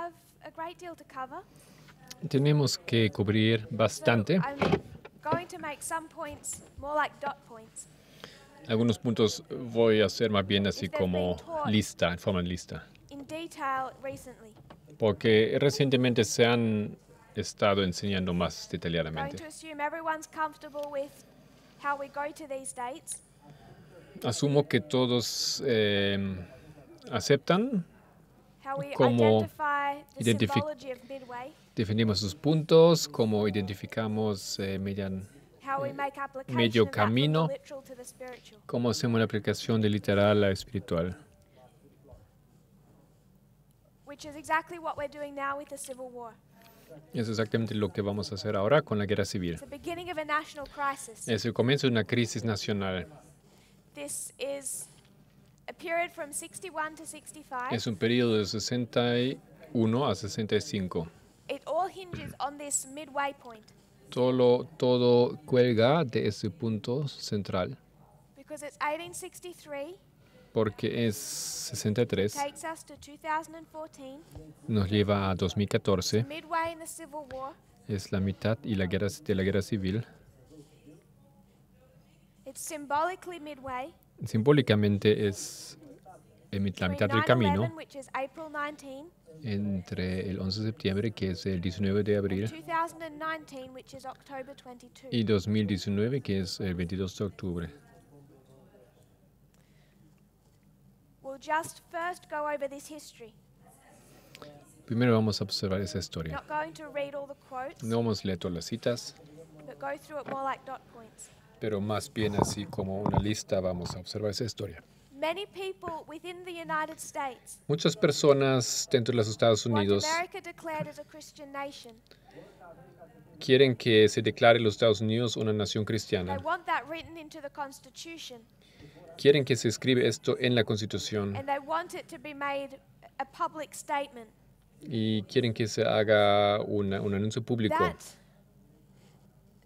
have a great deal to cover. Tenemos que cubrir bastante. So I'm going to make some points more like dot points. Algunos puntos voy a hacer más bien así If they've como been taught lista, en forma de lista. in detail recently. Porque recientemente se han estado enseñando más Going detalladamente. to assume everyone's comfortable with how we go to these dates. Asumo que todos aceptan How we cómo identify the symbology of midway. definimos sus puntos, cómo identificamos How we make application medio of that from the camino, literal to the spiritual. cómo hacemos la aplicación de literal a espiritual. Which is exactly what we're doing now with the Civil War. Es exactamente lo que vamos a hacer ahora con la guerra civil. It's the beginning of a national crisis. Es el comienzo de una crisis nacional. This is a period from 61 to 65. Es un periodo de 61 a 65. It all hinges on this midway point. Todo cuelga de ese punto central, Because it's 1863, porque es 63, takes us to 2014, nos lleva a 2014, midway in the Civil War. es la mitad de la guerra civil. It's symbolically midway Simbólicamente es la between mitad del camino 9/11, which is April 19, entre el 11 de septiembre, que es el 19 de abril, 2019, which is October 22. y 2019, que es el 22 de octubre. We'll just first go over this history. Primero vamos a observar esa historia. Not going to read all the quotes, No vamos a leer todas las citas, but go through it more like dot points. pero más bien así como una lista vamos a observar esa historia. Many people within the United States Muchas personas dentro de los Estados want Unidos America declared as a Christian nation. quieren que se declare los Estados Unidos una nación They cristiana. want that written into the Constitution, Quieren que se escribe esto en la Constitución and they want it to be made a public statement. y quieren que se haga un anuncio público. That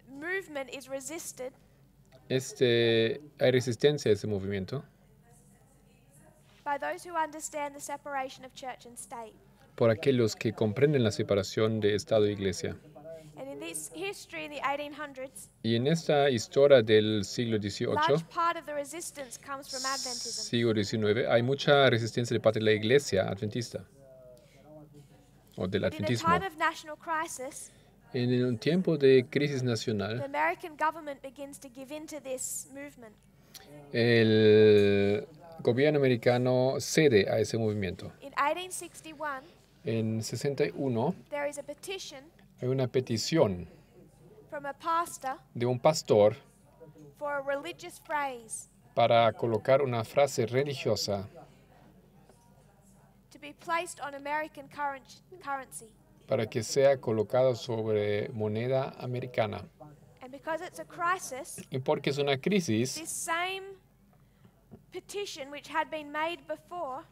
movement is resisted Hay resistencia a ese movimiento by those who understand the separation of church and state. por aquellos que comprenden la separación de Estado e Iglesia. And in this history in the 1800s, Y en esta historia del siglo large XVIII, part of the resistance comes from Adventism. siglo XIX, hay mucha resistencia de parte de la Iglesia adventista o del But in a adventismo. time of national crisis, En un tiempo de crisis the nacional, American government begins to give in to this movement. el gobierno americano cede a ese movimiento. In 1861, En 61 there is a petition hay una petición from a pastor de un pastor for a religious phrase para colocar una frase religiosa to be placed on American currency. para que sea colocado sobre moneda americana. And because it's a crisis, Y porque es una crisis, this same petition which had been made before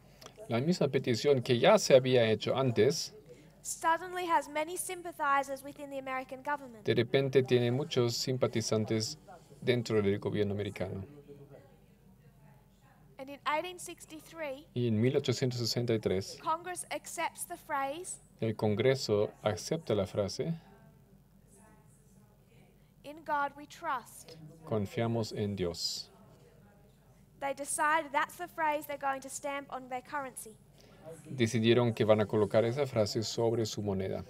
la misma petición que ya se había hecho antes, suddenly has many sympathizers within the American government. de repente tiene muchos simpatizantes dentro del gobierno americano. And in 1863, Y en 1863, Congress accepts the phrase, el Congreso acepta la frase, "In God we trust." confiamos en Dios. They decide that's the phrase they're going to stamp on their currency. Decidieron que van a colocar esa frase sobre su moneda.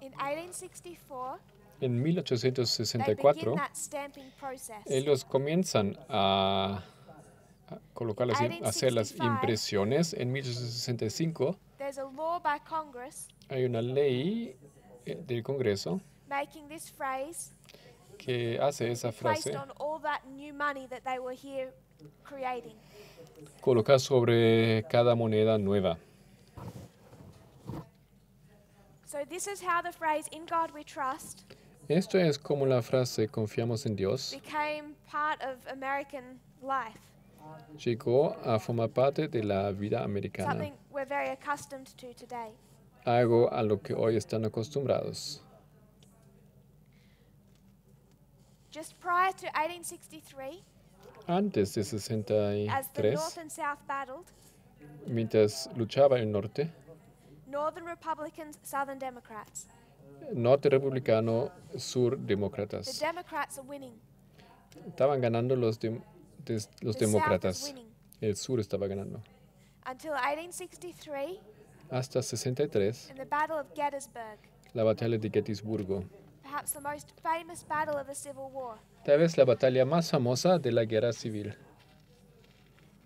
In 1864, En they begin 1864, that stamping process. ellos comienzan a colocar a hacer las 1865. impresiones. En 1865 There's a law by Congress hay una ley del Congreso making this phrase que hace esa placed frase on all that new money that they were here creating. colocar sobre cada moneda nueva. So this is how the phrase "In God we trust" Esto es como la frase confiamos en Dios became part of American life. llegó a formar parte de la vida americana, Something we're very accustomed to today. algo a lo que hoy están acostumbrados. Just prior to 1863, Antes de as the 63, North and South battled, mientras luchaba el norte, Northern Republicans, Southern Democrats. Norte republicano, sur The demócratas. Democrats are winning. Estaban ganando los The South is demócratas. winning. El sur estaba ganando. Until 1863, Hasta 63, in the Battle of Gettysburg, la batalla de Gettysburgo. perhaps the most famous battle of the Civil War. Tal vez la batalla más famosa de la guerra civil.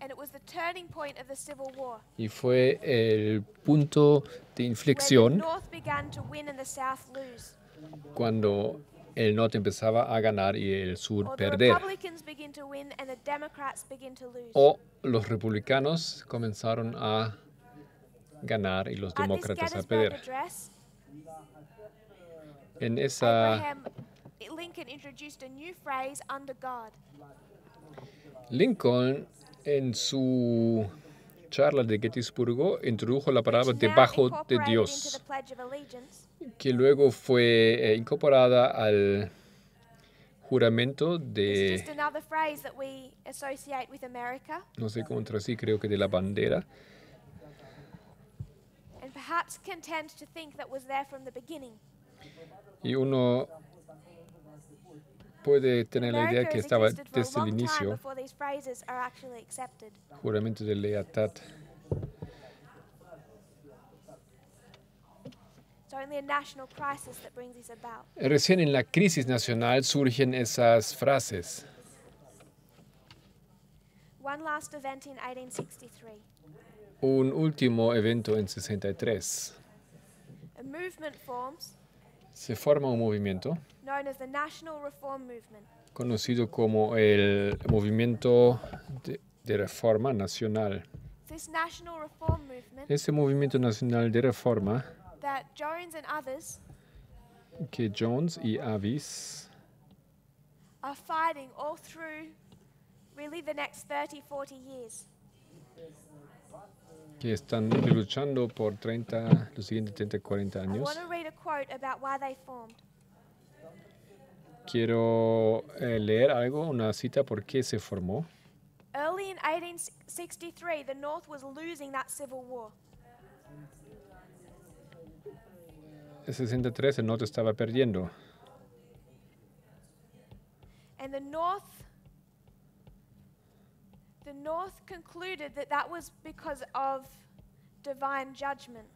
And it was the turning point of the Civil War, Y fue el punto de where the inflexión North began to win and the South lose. cuando el norte empezaba a ganar y el sur Or the perder. Republicans begin to win and the Democrats begin to lose. O los republicanos comenzaron a ganar y los At this demócratas a Gettysburg perder. address, En esa Abraham Lincoln introduced a new phrase, under God. Lincoln, en su charla de Gettysburgo, introdujo la palabra which now debajo de incorporated into Dios, the Pledge of Allegiance, que luego fue incorporada al juramento is de, just another phrase that we associate with America, no sé cómo traducir, creo que de la bandera, and perhaps can tend to think that was there from the beginning. y uno puede tener la idea America que has estaba existed for a desde el long time inicio, before these phrases are actually accepted. juramento de lealtad. It's only a national crisis that brings this about. Recién en la crisis nacional surgen esas frases. One last event in 1863. Un último evento en 63. A movement forms Se forma un movimiento known as the National Reform Movement. conocido como el movimiento de reforma nacional. This National Reform Movement Ese movimiento nacional de reforma that Jones and others que Jones y Avis are fighting all through really the next 30, 40 years. que están luchando por los siguientes 30, 40 I años. want to read a quote about why they formed. Quiero leer algo, una cita por qué se formó. Early in 1863, the North was losing that civil war. En 63 el norte estaba perdiendo. And the North concluded that that was because of divine judgment.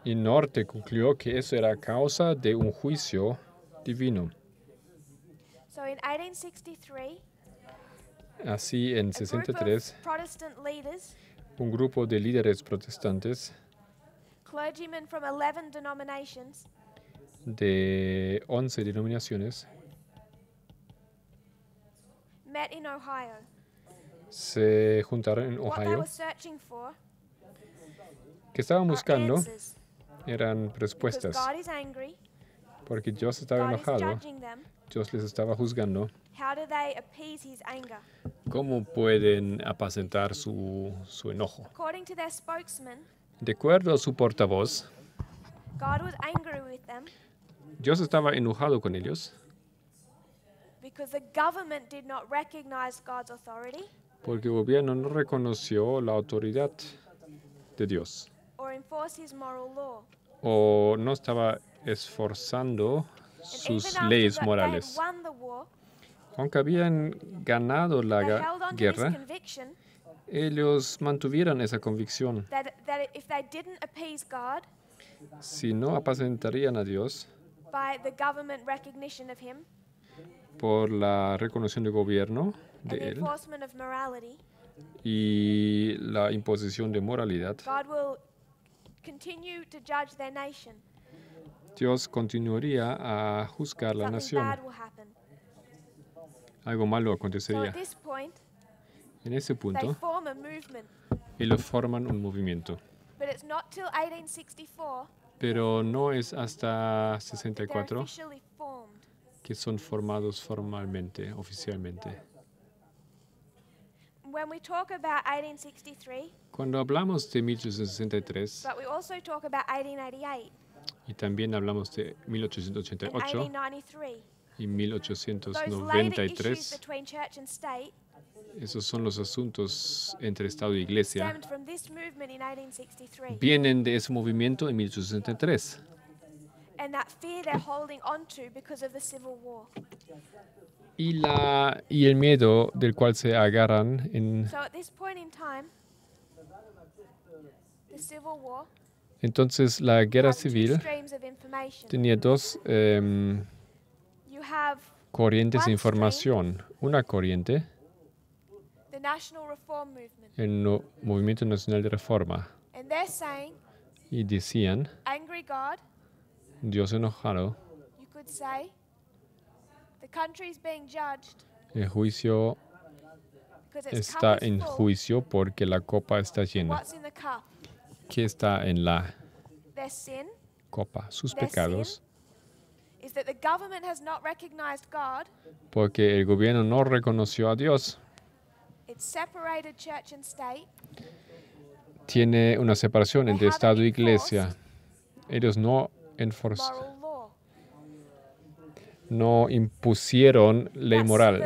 Y norte concluyó que eso era causa de un juicio divino. So in 1863, Así, en a group 63, of Protestant leaders, un grupo de líderes protestantes clergymen from 11 denominations, de 11 denominaciones met in Ohio. se juntaron en What they Ohio. were searching for Que estaban are buscando answers. eran Because respuestas, God is angry, porque Dios estaba God is enojado, judging them. Dios les estaba juzgando. How do they appease his anger? ¿Cómo pueden apacentar su enojo? According to their spokesman, De acuerdo a su portavoz, God was angry with them Dios estaba enojado con ellos because the government did not recognize God's authority porque el gobierno no reconoció la autoridad de Dios or enforce his moral law. o no estaba esforzando And sus even after leyes that morales. they had won the war, Aunque habían ganado la they held on to this guerra, conviction ellos mantuvieron esa convicción. that if they didn't appease God Si no apacentarían a Dios by the government recognition of him por la reconoción del gobierno and de the él enforcement of morality, y la imposición de moralidad, God will continue to judge their nation. Dios continuaría a juzgar la Something nación. bad will happen. Algo malo So acontecería. at this point, En ese they punto, form a movement. ellos forman un movimiento. But it's not till 1864 Pero no es hasta that they're 64 officially formed. que son formados formalmente, oficialmente. When we talk about 1863, Cuando hablamos de 1863 but we also talk about 1888 y también hablamos de and 1888 1893, y those later issues 1893, between church and state Esos son los asuntos entre Estado y Iglesia. Stemmed from this movement in 1863. Vienen de ese movimiento en 1863. And that fear they're holding on to because of the Civil War. Y el miedo del cual se agarran en... So at this point in time, the Civil War Entonces, la guerra had two civil streams of information. tenía dos You have corrientes de one información. Una corriente, the National Reform Movement. el Movimiento Nacional de Reforma. And they're saying, Y decían, angry God, Dios enojado, you could say, the country is being judged el juicio because its está cup is en full. juicio porque la copa está llena. What's in the cup? ¿Qué está en la Their sin copa? Sus Their pecados. is that the government has not recognized God. Porque el gobierno no reconoció a Dios. It's separated church and state. Tiene una separación entre Estado y Iglesia. Ellos no Moral law. no impusieron ley That's moral.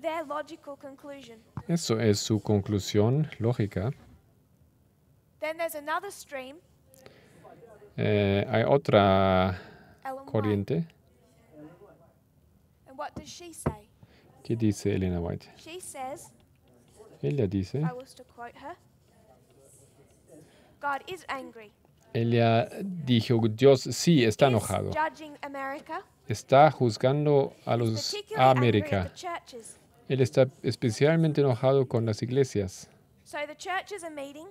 their logical conclusion. Eso es su conclusión lógica. Then there's another stream, Hay otra Ellen White. corriente. And what does she say? ¿Qué dice Elena White? She says, Ella dice, I was to quote her, God is angry. ella dijo, Dios sí está Is enojado. judging America. Está juzgando a Is a particularly angry América. at the churches. Él está especialmente enojado con las iglesias. So the churches are meeting,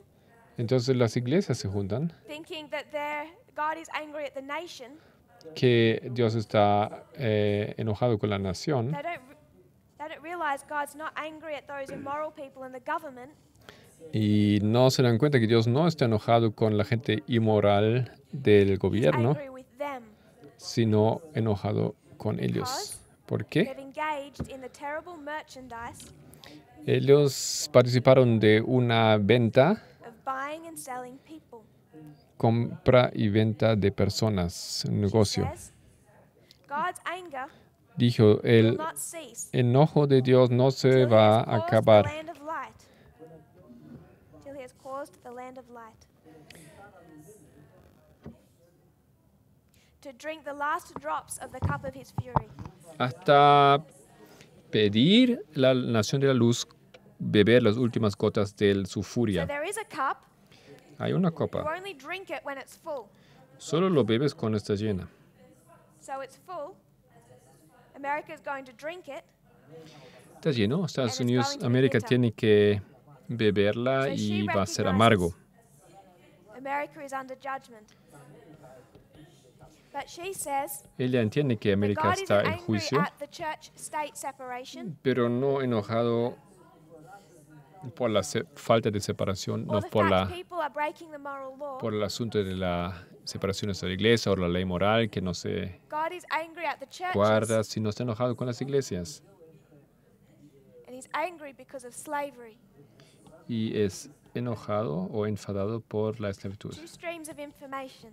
Entonces las iglesias se juntan, thinking that God is angry at the nation. que Dios está enojado con la nación. They don't realize God's not angry at those immoral people in the government. Y no se dan cuenta que Dios no está enojado con la gente inmoral del He's gobierno, angry with them. sino enojado con ellos. ¿Por qué? They've engaged in the terrible merchandise Ellos participaron de una venta, of buying and selling people. compra y venta de personas, un She negocio. says, God's anger Dijo, will el not cease enojo de Dios no se till he va has a caused the acabar land of light. Till he has caused the land of light to drink the last drops of the cup of his fury. hasta pedir la nación de la luz beber las últimas gotas de su So furia. there is a cup. Hay una You copa, only drink it when it's full. solo lo bebes cuando está llena. So it's full. America is going to drink it. Está lleno, Estados And it's Unidos, going to be América bitter. tiene que beberla So she y va a ser recognizes amargo. America is under judgment. But she says Ella entiende que that América God está isn't en angry juicio, at the church-state separation pero no enojado por la falta de separación, or no the por fact people are breaking the moral law. por el asunto de la separación de la iglesia o la ley moral que no se God is angry at the churches, guarda, sino está enojado con las iglesias. and he's angry because of slavery. Y es enojado o enfadado por la esclavitud. Two streams of information.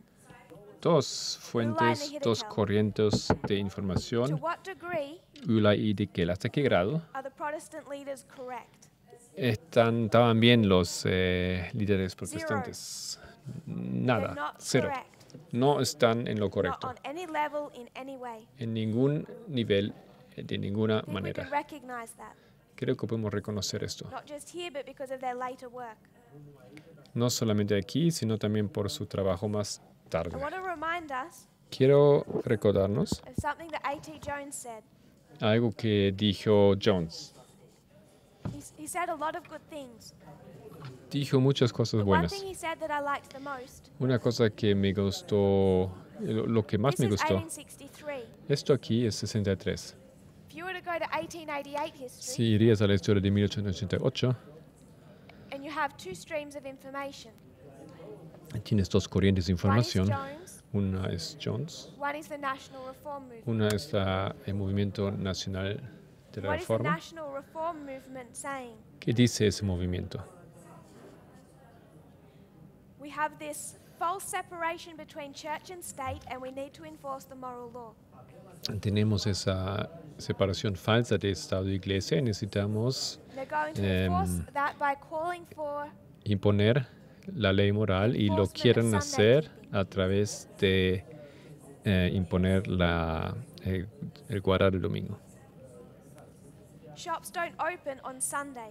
Dos fuentes, dos corrientes de To información, what degree Ula y Diquel. ¿Hasta qué grado are the Protestant leaders correct? estaban bien los líderes protestantes? They're Nada, not cero. correct. No están en lo Not correcto, on any level, in any way. en ningún nivel, de ninguna I think we manera. can recognize that. Creo que podemos reconocer esto. Not just here, but because of their later work. No solamente aquí, sino también por su trabajo más I tarde. want to remind us Quiero recordarnos of something that A.T. Jones said. algo que dijo Jones. He said a lot of good things. Dijo muchas cosas But one buenas. thing he said that I liked the most, Una cosa que me gustó, lo que más this me is gustó, 1863. esto aquí es 63. If you were to go to 1888 history, Si irías a la historia de 1888, and you have two streams of information. tienes dos corrientes de One is información. Jones, Una es Jones, one is the National Reform Movement. una es el Movimiento Nacional de la What is the Reforma. National Reform Movement saying? ¿Qué dice ese movimiento? We have this false separation between church and state, and we need to enforce the moral law. Tenemos esa separación falsa de Estado y Iglesia, necesitamos They're going to enforce that by calling for imponer la ley moral y lo quieren hacer a través de imponer el guardar el domingo. shops don't open on Sunday.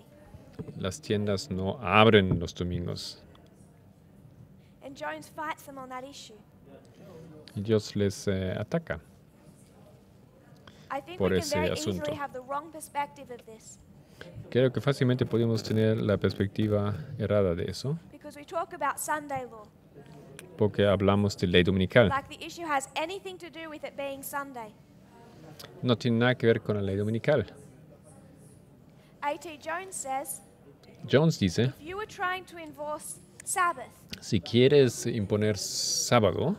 Las tiendas no abren los domingos And Jones fights them on that issue. y Dios les ataca. I think Por we can ese very asunto. easily have the wrong perspective of this Creo que fácilmente podemos tener la perspectiva errada de eso, because we talk about Sunday law, porque hablamos de ley dominical. like the issue has anything to do with it being Sunday. No tiene nada que ver con la ley dominical. A.T. Jones says, Jones dice, if you were trying to enforce Sabbath, si quieres imponer sábado,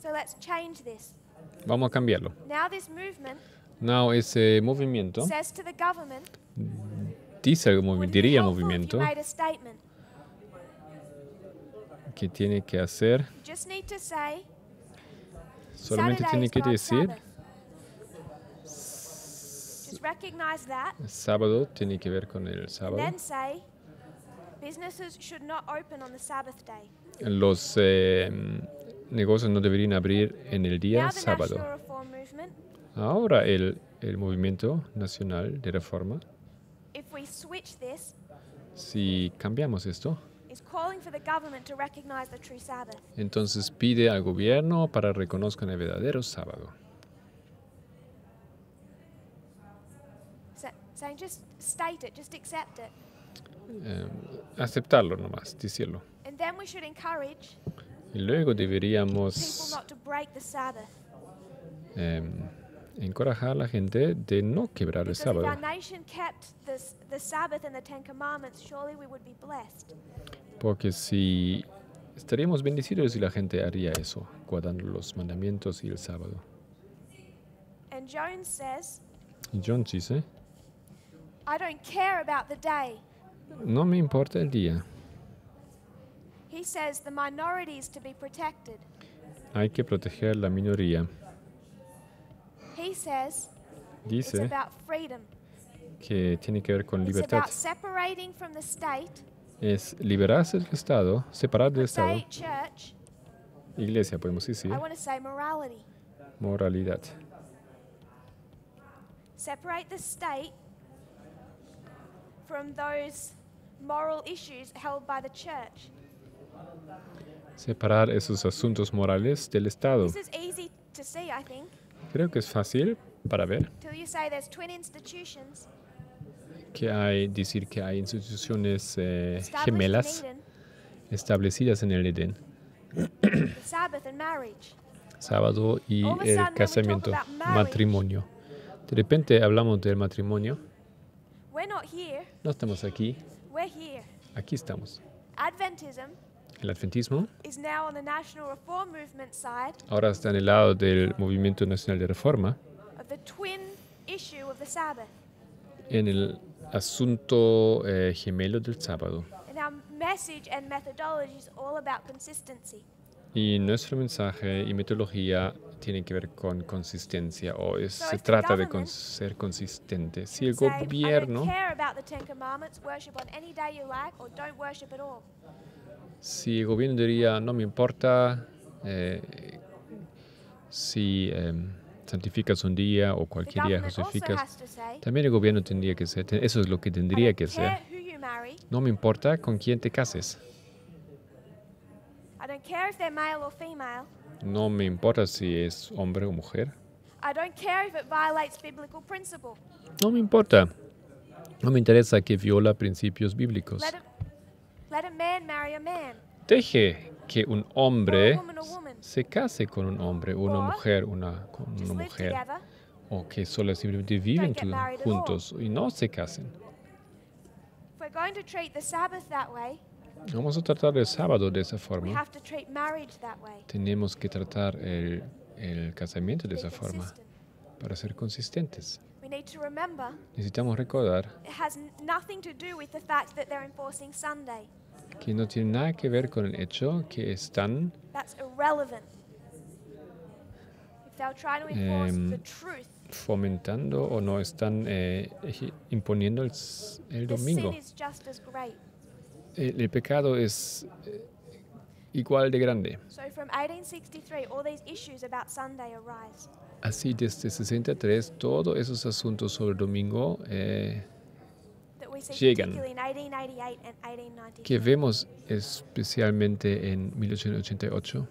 so let's change this. vamos a cambiarlo. Now this movement No, ese movimiento says to the government, dice al would it be diría al helpful if you movimiento made a statement? que tiene que hacer, You just need to say, solamente Saturday tiene is que God's decir, Sabbath. Just recognize that, sábado tiene que ver con el and sábado. then say, businesses should not open on the Sabbath day. Los negocios no deberían abrir en el Now día the sábado. National Reform Movement, Ahora el movimiento nacional de reforma, if we switch this, si cambiamos esto, is calling for the government to recognize the true Sabbath. entonces pide al gobierno para reconozcan el verdadero sábado. Saying just state it, just accept it. Aceptarlo nomás, decirlo. And then we should encourage Y luego people deberíamos not to break the Sabbath. encorajar a la gente de no quebrar el Because if our sábado. nation kept the Sabbath and the Ten Commandments, surely we would be blessed. Porque si estaríamos bendecidos si la gente haría eso, guardando los mandamientos y el sábado. And Jones says, Y John dice, I don't care about the day. no me importa el día, He says the minority is to be protected. hay que proteger la minoría. He says it's Dice about freedom. que tiene que ver con It's libertad. about separating from the state, Es liberarse del Estado, separar del Estado, say church, iglesia podemos decir, I want to say morality. moralidad. Separate the state from those moral issues held by the church. Separar esos asuntos morales del Estado. This is easy to see, I think, Creo que es fácil para ver till you say there's twin institutions que hay, decir que hay instituciones established gemelas in Eden, establecidas en el Edén, the Sabbath and marriage. sábado y All of a el sudden, when we talk casamiento, about marriage, matrimonio. De repente hablamos del matrimonio, We're not here, no estamos aquí, we're here. aquí estamos. Adventism El adventismo is now on the National Reform Movement side ahora está en el lado del Movimiento Nacional de Reforma, of the twin issue of the Sabbath. en el asunto gemelo del sábado. And our message and methodology is all about consistency. Y nuestro mensaje y metodología tienen que ver con consistencia So se if the trata de government ser consistente. Si el Say, I don't gobierno, care about the Ten Commandments, worship on any day you like or don't worship at all. si el gobierno diría no me importa si santificas un día o The cualquier día government also justificas, has to say, también el gobierno tendría que ser, eso es lo que I tendría don't que care ser. who you marry, No me importa con quién te cases. I don't care if they're male or female, No me importa si es hombre o mujer. I don't care if it violates biblical principle. No me importa. No me interesa que viola principios bíblicos. Let a man marry a man, Deje que un or hombre a woman, se case con un hombre, una Or mujer, con just una live mujer, together. o que solo simplemente viven Don't get married at all. juntos y no se casen. If we're going to treat the Sabbath that way, Vamos a tratar el sábado de esa we forma. have to treat marriage that way. Tenemos que tratar el casamiento de Be esa forma consistent. para ser consistentes. We need to remember Necesitamos recordar it has nothing to do with the fact that they're enforcing Sunday. que no tiene nada que ver con el hecho que están That's irrelevant. If they're trying to enforce the truth, fomentando o no están imponiendo el The domingo. sin is just as great. El pecado es igual de grande. So from 1863, all these issues about Sunday arise. Así desde 63 todos esos asuntos sobre el domingo That we see llegan, particularly in 1888 and 1893. que vemos especialmente en 1888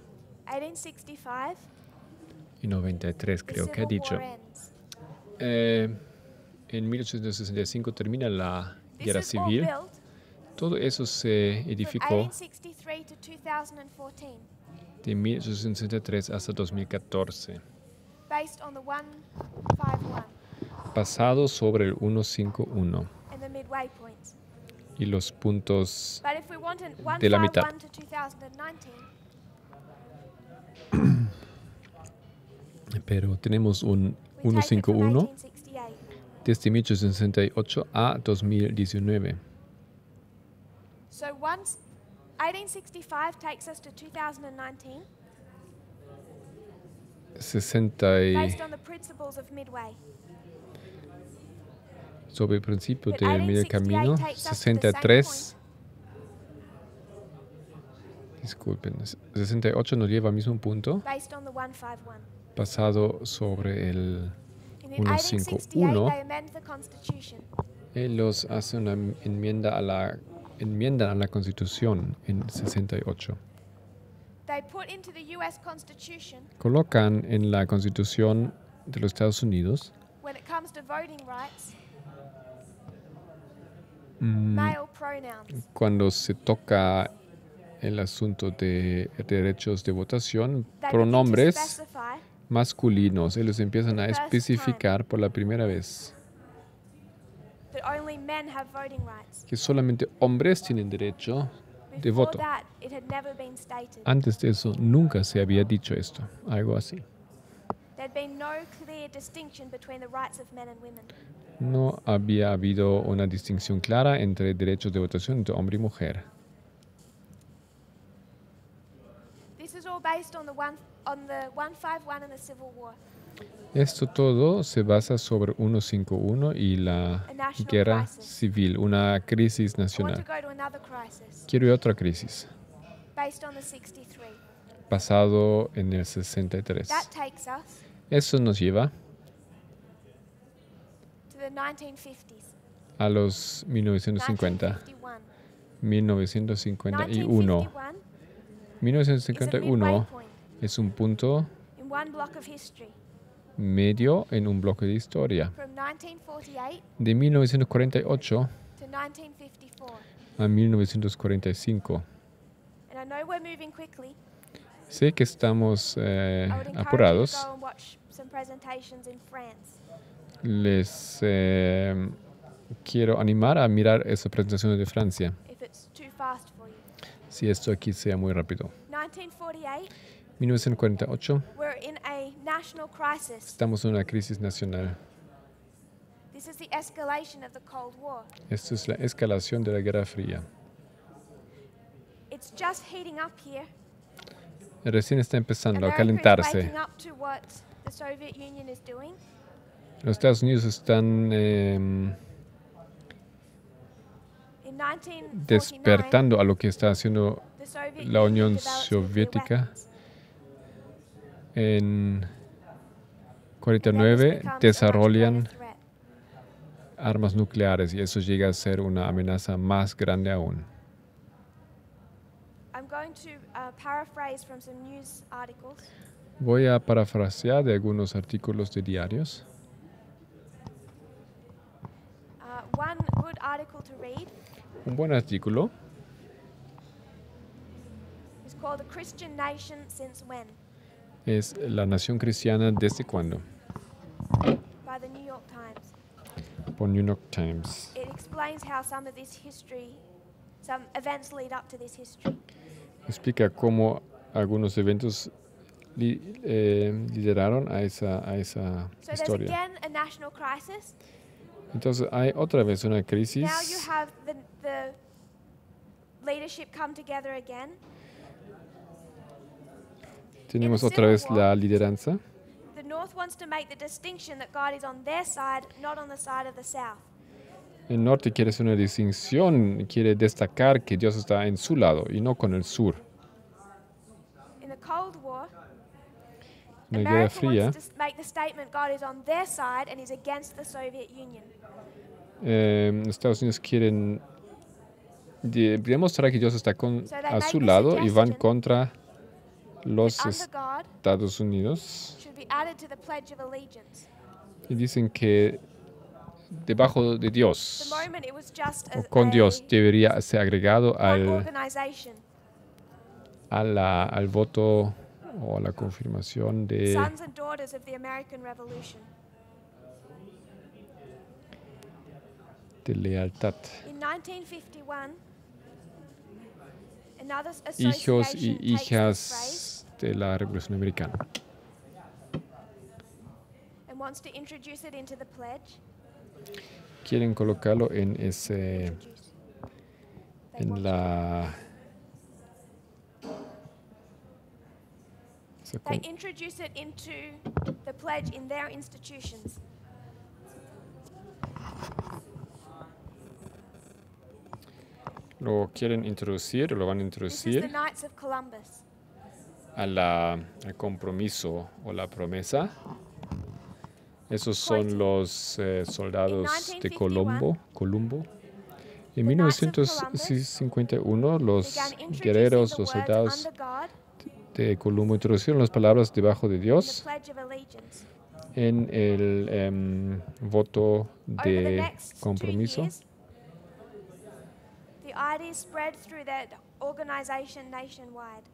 1865, y 93 the creo que ha Civil dicho. War ends. En 1865 termina la guerra This is all civil. built Todo eso se from edificó 1863 to 2014, de 1863 hasta 2014, based on the 151 basado sobre el 151 and the midway points. y los puntos But if we want an de la mitad. 151 to 2019, Pero tenemos un we take it from 151 1868. desde 1868 a 2019. So once 1865 takes us to 2019, 60 y based on the principles of midway. sobre el principio But del medio 1868 camino, takes us to the 63, disculpen, 68 nos lleva al mismo punto, Based on the 151. basado sobre el And in 1868, 151. they amend the Constitution. Ellos hacen una enmienda a la Constitución en 68. They put into the US Constitution, Colocan en la Constitución de los Estados Unidos when it comes to voting rights, mm, male pronouns. cuando se toca el asunto de derechos de votación, They begin to pronombres specify masculinos. Ellos empiezan a For the first especificar por la primera vez that only men have voting rights. que solamente hombres tienen derecho de Before voto. that, it had never been stated. Antes de eso, nunca se había dicho esto, algo así. There'd been no clear distinction between the rights of men and women. No había habido una distinción clara entre derechos de votación entre hombre y mujer. This is all based on the 151 and the Civil War. Esto todo se basa sobre 151 y la A national guerra crisis. civil, una crisis I want to nacional. go to another crisis Quiero ir a otra crisis, based on the 63. basado en el 63. That takes us Eso nos lleva to the 1950s. a los 1950, 1951. 1951 is a midway 1951 point es un punto in one block of history. medio en un bloque de historia. From 1948 De 1948 to 1954. a 1945. And I know we're moving quickly. Sé que estamos I would encourage you to apurados. go and watch some presentations in France. Les quiero animar a mirar esas presentaciones de Francia, If it's too fast for you. si esto aquí sea muy rápido. 1948, 1948, we're in a national crisis. estamos en una crisis nacional. This is the escalation of the Cold War. Esto es la escalación de la Guerra Fría. It's just heating up here. Recién está empezando a America is calentarse. waking up to what the Soviet Union is doing. Los Estados Unidos están In 1949, despertando a lo que está haciendo the Soviet la Unión developed nuclear Soviética. weapons. En And then this 49 becomes a much desarrollan greater threat. armas nucleares y eso llega a ser una amenaza más grande aún. I'm going to paraphrase from some news articles. Voy a parafrasear de algunos artículos de diarios. One good article to read Un buen artículo is called "The Christian Nation Since When" es La Nación Cristiana desde cuándo, by the New York Times. por New York Times. It explains how some of this history, some events lead up to this history. Explica cómo algunos eventos lideraron a esa So there's historia. again a national crisis. Entonces hay otra vez una Now you crisis. have the leadership come together again. Tenemos the otra Civil vez War, la lideranza. The North North wants to make the distinction that God is on their side, not on the side of the South. El norte quiere hacer una distinción, quiere destacar que Dios está en su lado y no con el sur. In the Cold War, En la Guerra America Fría, wants to make the statement God is on their side and is against the Soviet Union. Estados Unidos quieren demostrar que Dios está So they a make su the lado y van suggestion contra los that under God Estados Unidos should be added to the Pledge of Allegiance. y dicen que debajo de At Dios the moment, it was just o con Dios debería ser agregado one organization, al voto o a la confirmación sons and daughters of the American Revolution. de lealtad. In 1951, another Hijos association y takes this phrase hijas de la Revolución Americana. and wants to introduce it into the pledge. Quieren colocarlo en They en want la esa They con- introduce it into the pledge in their institutions. lo quieren introducir o lo van a This is the introducir Knights of Columbus. al compromiso o la promesa. Esos son los soldados de 1951, Columbo. En the Knights of 1951, los began introducing guerreros, the los words soldados under God de Columbo introdujeron las palabras debajo de in the Dios Pledge of Allegiance. en el voto Over the de next 2 compromiso. years, the idea spread through that organization nationwide.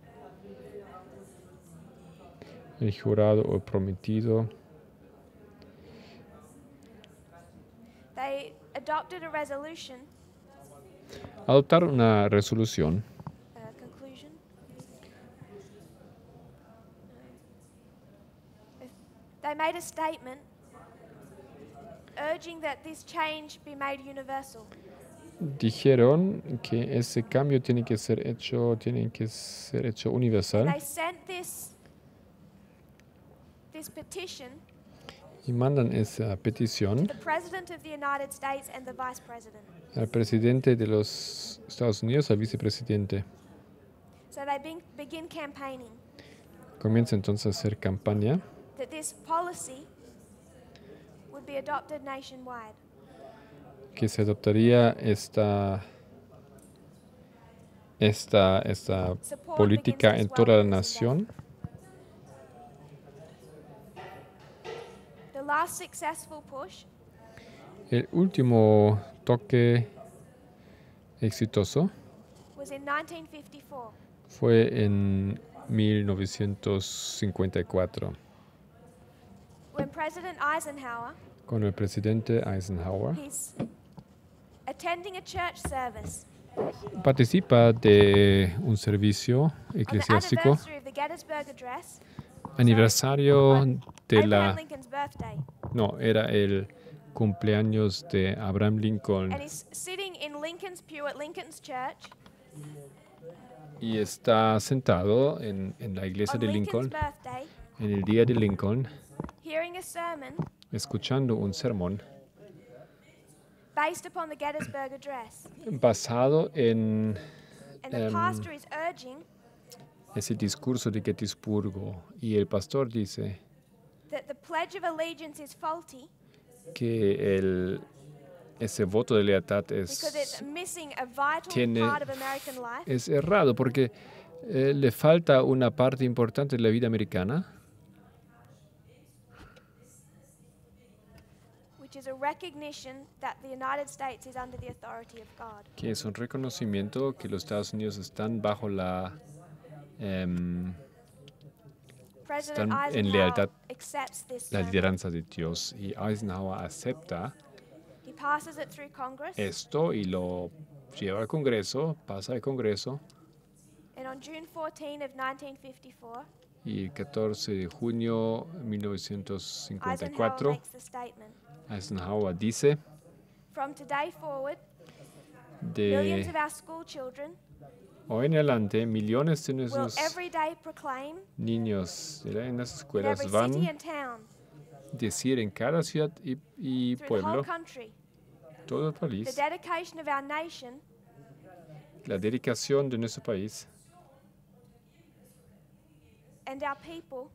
El jurado o prometido They adopted a resolution, adoptaron una resolución conclusion. They made a statement urging that this change be made universal. dijeron que ese cambio tiene que ser hecho universal They sent this petition y mandan esa to petición the President of the United States and the Vice President. al presidente de los Estados Unidos, al vicepresidente. So they begin campaigning Comienza entonces a hacer campaña that this policy would be adopted nationwide. que se adoptaría esta Support política begins en as toda la well nación. The last successful push El último toque exitoso was in 1954 fue en 1954 when President Eisenhower, con el presidente Eisenhower. he's attending a church service Participa de un servicio on the eclesiástico, anniversary of the Gettysburg Address, aniversario de Abraham Lincoln's birthday, no, era el cumpleaños de Abraham Lincoln and he's sitting in Lincoln's pew at Lincoln's church y está sentado en la iglesia on de Lincoln's Lincoln birthday, en el día de Lincoln, hearing a sermon escuchando un sermón based upon the Gettysburg Address. basado en And the pastor is urging ese discurso de Gettysburgo y el pastor dice that the Pledge of Allegiance is faulty que ese voto de lealtad because it's missing a vital tiene- part of American life, es errado porque le falta una parte importante de la vida americana, which is a recognition that the United States is under the authority of God. que es un reconocimiento que los Estados Unidos están bajo President Están en Eisenhower lealtad accepts this la sermon. lideranza de Dios y Eisenhower acepta He passes it through Congress, esto y lo lleva al Congreso, pasa al Congreso and on June 14 of 1954, y el 14 de junio de Eisenhower 1954 makes the statement. Eisenhower dice From today forward, millions de of our school children hoy en adelante millones de will nuestros every day proclaim niños en las in escuelas every van city and town decir en cada ciudad y through the whole pueblo, country, todo el the país, dedication of our nation la dedicación de nuestro país and our people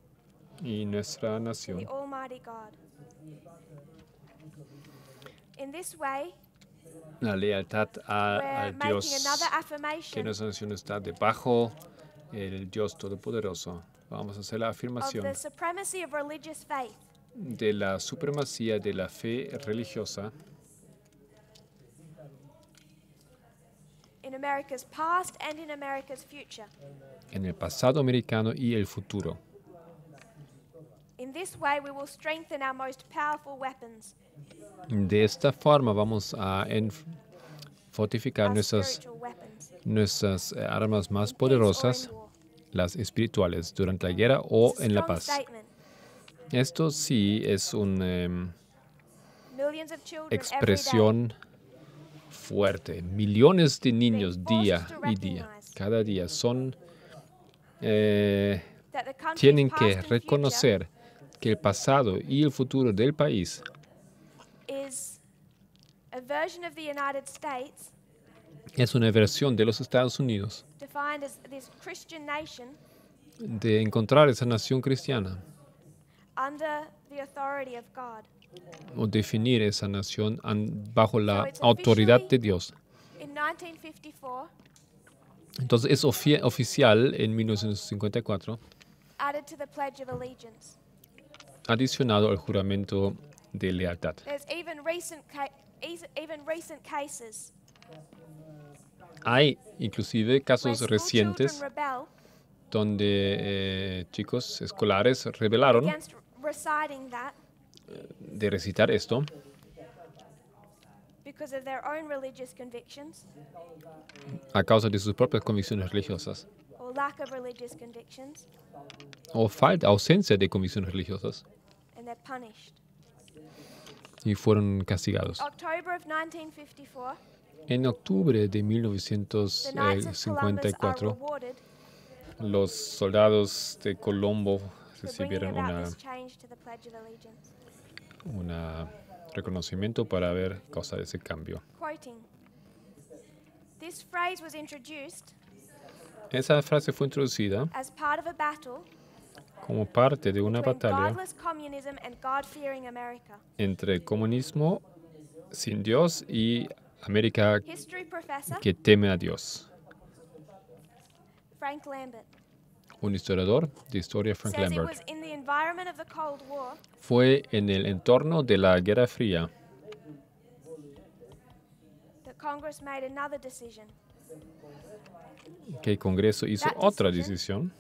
y nuestra to nación. the Almighty God. In this way, La lealtad we're al making Dios, another que affirmation nuestra nación está debajo el Dios Todopoderoso. Vamos a hacer la of afirmación the supremacy of religious faith de la supremacía de la fe religiosa in America's past and in America's future. en el pasado americano y el futuro. In this way, we will strengthen our most powerful weapons, De esta forma vamos a fortificar our nuestras spiritual weapons, armas más in peace or poderosas, in war. las espirituales, durante la guerra o It's a en la strong paz. statement. Esto sí es una Millions of children every day expresión fuerte. Millones de niños being forced día to y día, recognize cada día, that the country's tienen past que and future reconocer que el pasado y el futuro del país is a version of the United States es una versión de los Estados Unidos, defined as this Christian nation de encontrar esa nación cristiana under the authority of God. o definir esa nación bajo la So it's autoridad officially- de Dios. In 1954, Entonces es oficial en 1954, added to the Pledge of Allegiance. adicionado al juramento de lealtad. There's even recent cases Hay inclusive where casos school recientes children rebel donde chicos escolares rebelaron against reciting that de recitar esto because of their own religious convictions a causa de sus propias convicciones religiosas or lack of religious convictions, o ausencia de convicciones religiosas and they're punished. y fueron castigados. October of 1954, En octubre de the Knights of Columbus are 1954, rewarded los soldados de Colombo for bringing recibieron about this change to the Pledge of Allegiance. un reconocimiento para haber causado ese cambio. Quoting, "This phrase was introduced Esa frase fue introducida as part of a battle como parte de una between batalla godless communism and God-fearing America." entre el comunismo sin Dios y América History professor que teme a Dios. Frank Lambert Un historiador de historia, Frank says it Lambert, was in the environment of the Cold War fue en el entorno de la Guerra Fría that Congress made another decision. que el Congreso hizo That otra decision decisión.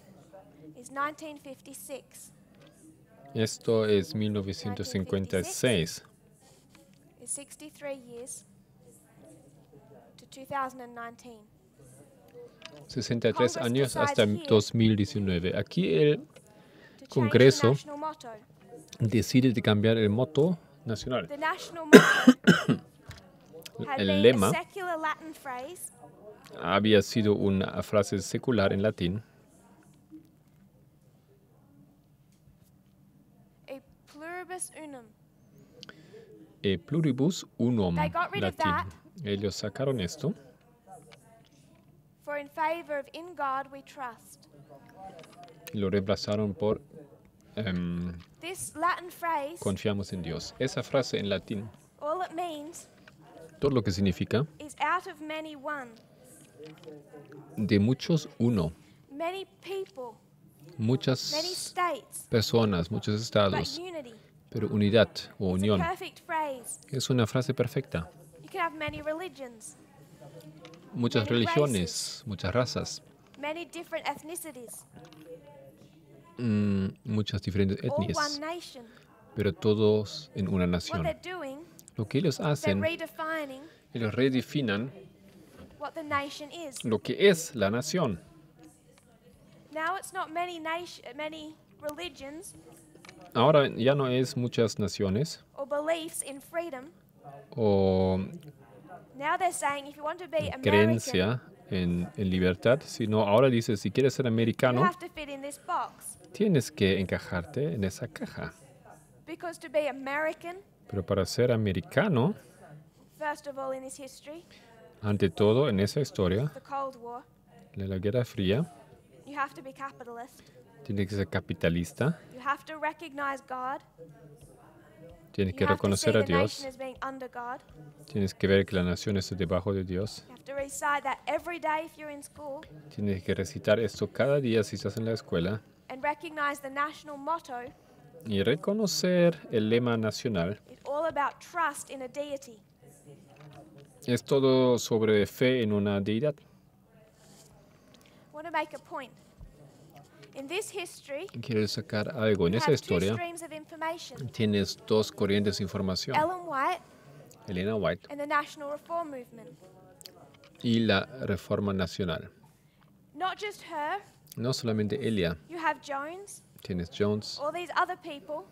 It's 1956. Esto es 1956. It's 63 years to 2019. 63 Congress años hasta decides here 2019. Aquí el To change Congreso the national motto. decide de cambiar el motto nacional. The national motto had El been lema a secular Latin phrase había sido una frase secular en latín, e pluribus unum. e pluribus unum They got rid of latín. Ellos sacaron esto For in favor of in God we trust. y lo reemplazaron por This Latin phrase, confiamos en Dios. Esa frase en latín, all it means todo lo que significa is out of many one. de muchos uno, Many people, many muchas states, personas, muchos but estados, unity. pero unidad o It's unión. a perfect phrase. Es una frase perfecta. You can have many religions, Muchas Many religiones, muchas razas, many different ethnicities, muchas diferentes all one etnias, nation. pero todos en una What nación. they're doing, Lo que ellos they're hacen, redefining ellos redefinan what the nation is. lo que es la nación. Now it's not many religions Ahora ya no es muchas naciones or beliefs in freedom. o Now they're saying if you want to be American, creencia en libertad, sino ahora dice, si quieres ser you americano, have to fit in this box. tienes que encajarte en esa caja. Because to be American, Pero para ser americano, first of all in this history, ante todo en esa historia the Cold War, de la Guerra Fría, you have to be capitalist. tienes que ser capitalista, You have to recognize God. tienes You que have to see reconocer a the Dios, nation as being under God. tienes que ver que la nación está debajo de Dios, You have to recite that every day if you're in school tienes que recitar esto cada día si estás en la escuela and recognize the national motto. y reconocer el lema nacional. It's all about trust in a deity. Es todo sobre fe en una deidad. I want to make a point. In this history, Quiero sacar algo. En you esa have two historia streams of information. tienes dos corrientes de información. Ellen White Elena White and the National Reform Movement. y la Reforma Nacional. Not just her, No solamente ella, you have Jones, tienes Jones all these other people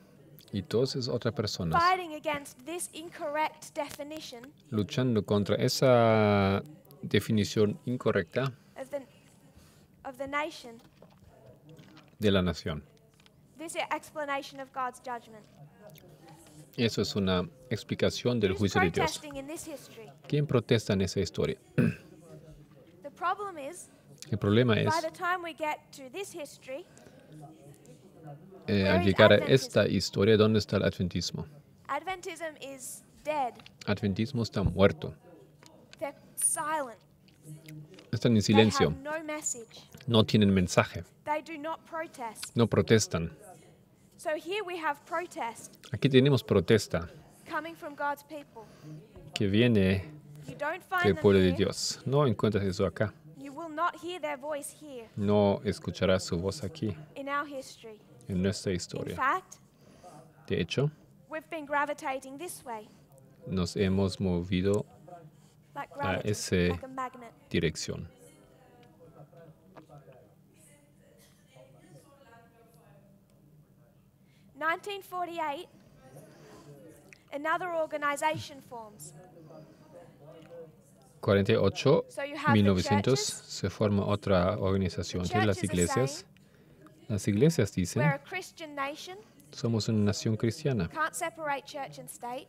y todas esas otras personas fighting against this incorrect definition luchando contra esa definición incorrecta of the nation, de la nación. this explanation of God's judgment. Eso es una explicación del Who's juicio de Dios. protesting in this history? ¿Quién protesta en esa historia? The problem is, El problema es, by the time we get to this history, al llegar a esta historia, ¿dónde está el adventismo? Adventism is dead. Adventismo está muerto. They're silent. Están en They silencio. have no message. No tienen mensaje. They do not protest. No protestan. So here we have protest Aquí tenemos protesta coming from God's people. que viene If you don't del find them pueblo de here, Dios. No encuentras eso acá. you will not hear their voice here No escucharás su voz aquí, in our history. en nuestra In historia. fact, De hecho, we've been gravitating this way, nos hemos movido like a gravity, esa like a magnet. dirección. In 1948, another organization forms. 48, So you have the 1900, churches, se forma otra organización. Tiene las churches are iglesias. Las iglesias dicen, we're a Christian nation, somos una nación cristiana. can't separate church and state.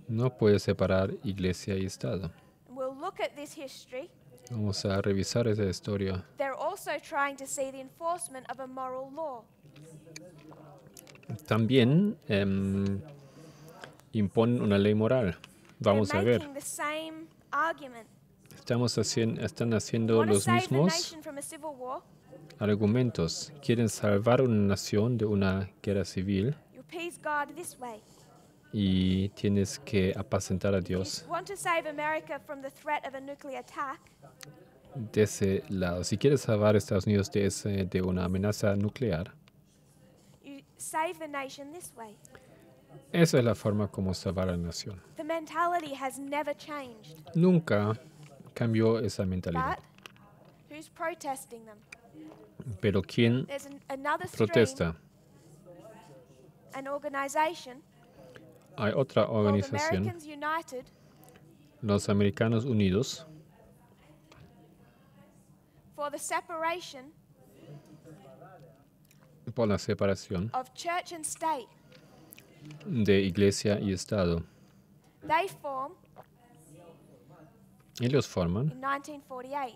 No puede separar iglesia y Estado. And we'll look at this history. Vamos a revisar esa historia. They're also trying to see the enforcement of a moral law. También imponen una ley moral. Vamos a They're ver. making the same argument. Están haciendo Want to los save the mismos nation from a civil war? argumentos. Quieren salvar una nación de una guerra civil You appease God this way. y tienes que apacentar a Dios Want to save America from the threat of a nuclear attack? de ese lado. Si quieres salvar a Estados Unidos de una amenaza nuclear, You save the nation this way. esa es la forma como salvar a la nación. The mentality has never changed. Nunca cambió esa mentalidad. But who's protesting them? Pero ¿quién There's another stream, protesta? an organization Hay otra called organización, Americans United los Americanos Unidos, for the separation por la separación of church and state. de iglesia y Estado. They form Ellos forman in 1948,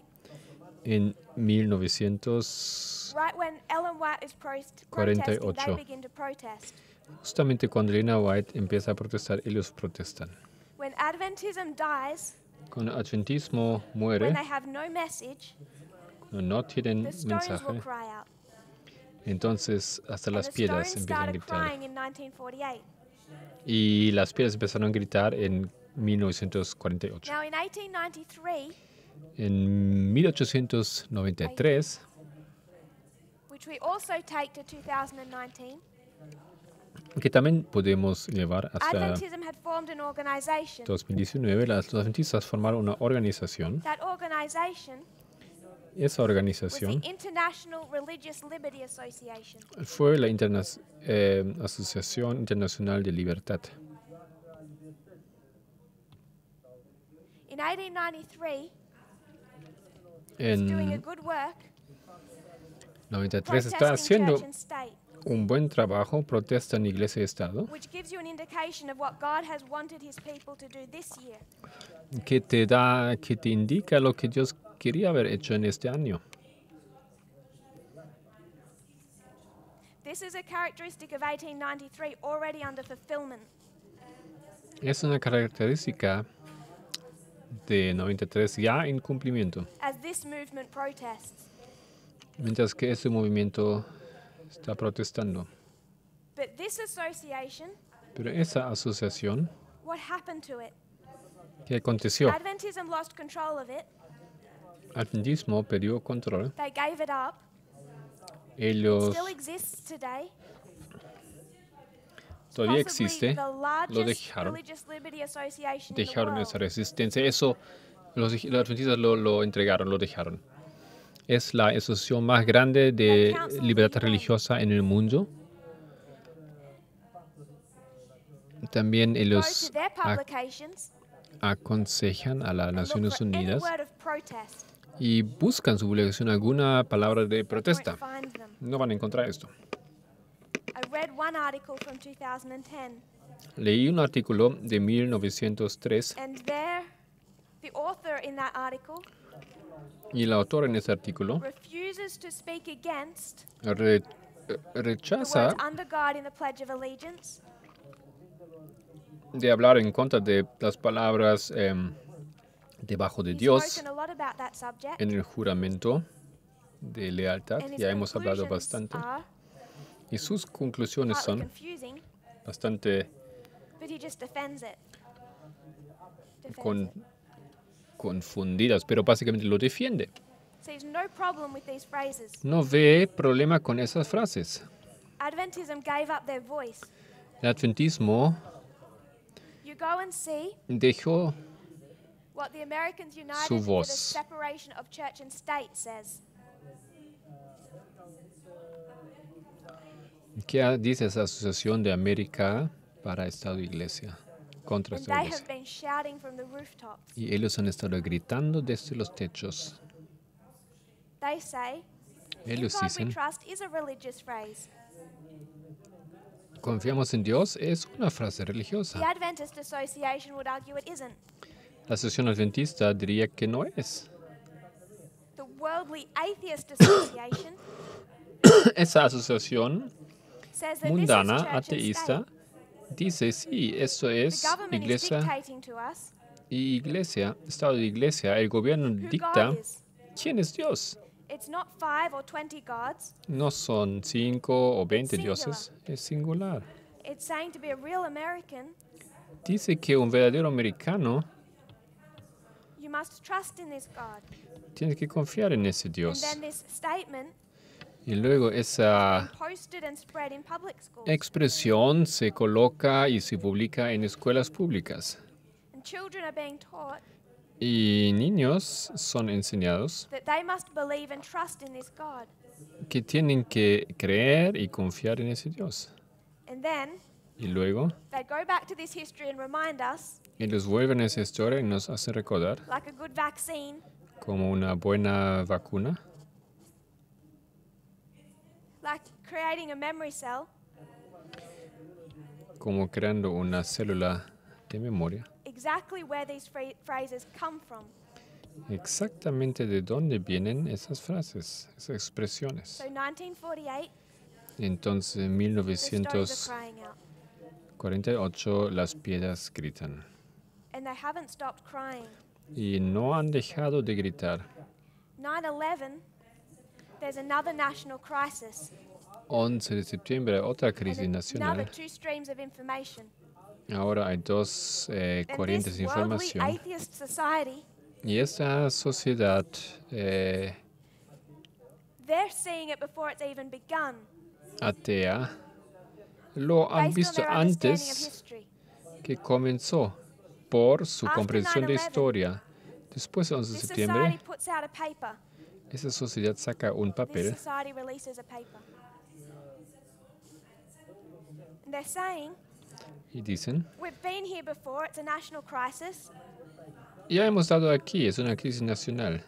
en 1900, right when Ellen White is protesting, 48. they begin to protest. justamente cuando Elena White empieza a protestar, ellos protestan. When Adventism dies, Cuando el adventismo when muere, they have no message, no tienen the stones will mensaje, cry out. entonces hasta And las the piedras stones empiezan a started gritar. crying in 1948. Y las piedras empezaron a gritar en 1948. Now in 1893, En 1893, which we also take to 2019, que también podemos llevar hasta Adventism had formed an organization. 2019, los adventistas formaron una organización. That organization Esa was the organización International Religious Liberty Association. fue la Asociación Internacional de Libertad. In 1893, it's doing a En good work 93 está protesting haciendo church and state. Un buen trabajo, protesta en Iglesia y Estado, which gives you an indication of what God has wanted his people to do this year. que te indica lo que Dios quería haber hecho en este año. This is a characteristic of 1893 already under fulfillment. Es una característica de 93 ya en cumplimiento, As this movement protests. mientras que este movimiento está protestando. But this association, Pero esa asociación, what happened to it? ¿qué aconteció? Adventism lost control of it. Adventismo perdió control. They gave it up. It Ellos still exists today. todavía Possibly existe, the lo largest dejaron. religious liberty association in the Dejaron world. esa resistencia. Eso, los adventistas lo entregaron, lo dejaron. Es la asociación más grande de libertad religiosa en el mundo. También Go ellos to their publications aconsejan a las and look Naciones for any Unidas word of protest. y buscan su publicación alguna palabra de Won't protesta. find them. No van a encontrar esto. I read one article from 2010, Leí un artículo de 1903 and there, the author in that article y el autor en ese artículo refuses to speak against the rechaza words under God in the Pledge of Allegiance, de hablar en contra de las palabras debajo de He's Dios spoken a lot about that subject, en el juramento de lealtad. and his Ya hemos hablado conclusions bastante. are Y sus conclusiones partly son confusing, bastante but he just defends it. confundidas, pero básicamente lo defiende. Sees no problem with these phrases. No ve problema con esas frases. Adventism gave up their voice. El adventismo You go and see dejó what the Americans United su for the voz. Separation of Church and State says. ¿Qué dice esa Asociación de América para Estado e Iglesia? Contra And esta they iglesia. have been shouting from the rooftops. Y ellos han estado gritando desde los techos. They say, "In Ellos God we dicen, trust" is a religious phrase. confiamos en Dios es una frase The religiosa. Adventist Association would argue it isn't. La Asociación Adventista diría que no es. The Worldly Atheist Association Esa asociación says that mundana, this is church and ateísta, state. dice, sí, esto The es government is iglesia dictating to us y iglesia, Estado de iglesia. El gobierno who dicta God is. quién es Dios. It's not 5 or 20 gods. No son 5 o 20 It's singular. dioses, es singular. It's saying to be a real American, Dice que un verdadero americano you must trust in this God. tiene que confiar en ese And Dios. then this statement Y luego esa posted and spread in public schools. expresión se coloca y se publica en escuelas públicas. And children are being taught Y niños son enseñados that they must believe and trust in this God. que tienen que creer y confiar en ese Dios. And then Y luego they go back to this history and remind us, ellos vuelven a esa historia y nos hacen recordar like a good vaccine, como una buena vacuna, like creating a memory cell, como creando una célula de memoria. exactly where these phrases come from. Exactamente de dónde vienen esas frases, esas expresiones. So 1948, Entonces, en the stones are crying out. 1948 las piedras gritan. And they haven't stopped crying. Y no han dejado de gritar. 9/11, there's another national crisis. 11 de septiembre, otra crisis And another nacional. 2 streams of information. Ahora hay dos And corrientes this de worldly información. atheist society, Y esta sociedad they're seeing it before it's even begun, atea lo han based on visto their understanding of antes history. que comenzó por su After comprensión de 9/11, historia. Después del 11 de This septiembre, society puts out a paper. esa sociedad saca un This papel society releases a paper. And they're saying, y dicen, we've been here before, it's a national crisis. ya hemos estado aquí, es una crisis nacional.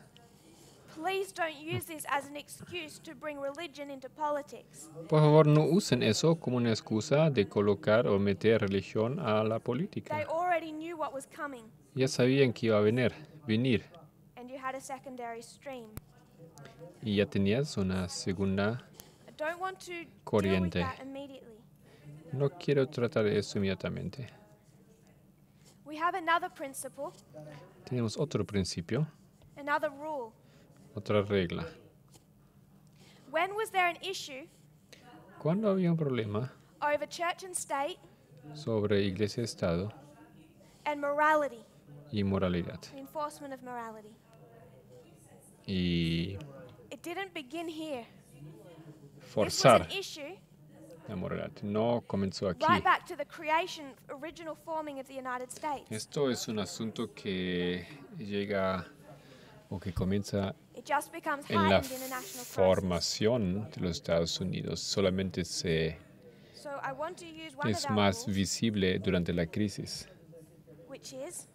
Please don't use this as an excuse to bring religion into politics. Por favor, no usen eso como una excusa de colocar o meter religión a la They política. already knew what was coming, Ya sabían que iba a venir, and you had a secondary stream. y ya tenías una segunda. I don't want to deal with Corriente. that immediately. No quiero tratar eso inmediatamente. We have another principle, Tenemos otro principio, another rule. otra regla. When was there an issue Cuando había un problema over church and state sobre Iglesia y Estado and morality, y moralidad, the enforcement of morality? y It didn't begin here. This was forzar an issue la moralidad, no comenzó aquí. right back to the creation, original forming of the United States. Esto es un asunto que llega o que comienza It just becomes en la heightened in a national crisis. formación de los Estados Unidos. Solamente So I want to use one es of our más rules, visible durante la crisis. which is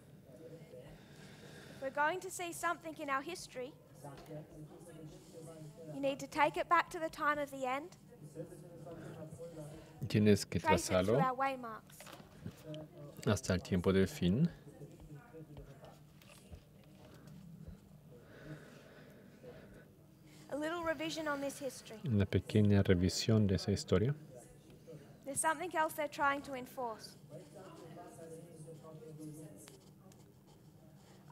we're going to see something in our history. You need to take it back to the time of the end, Tienes que trace it through trazarlo our waymarks. hasta el tiempo del fin. A little revision on this history. Una pequeña revisión de esa historia. There's something else they're trying to enforce.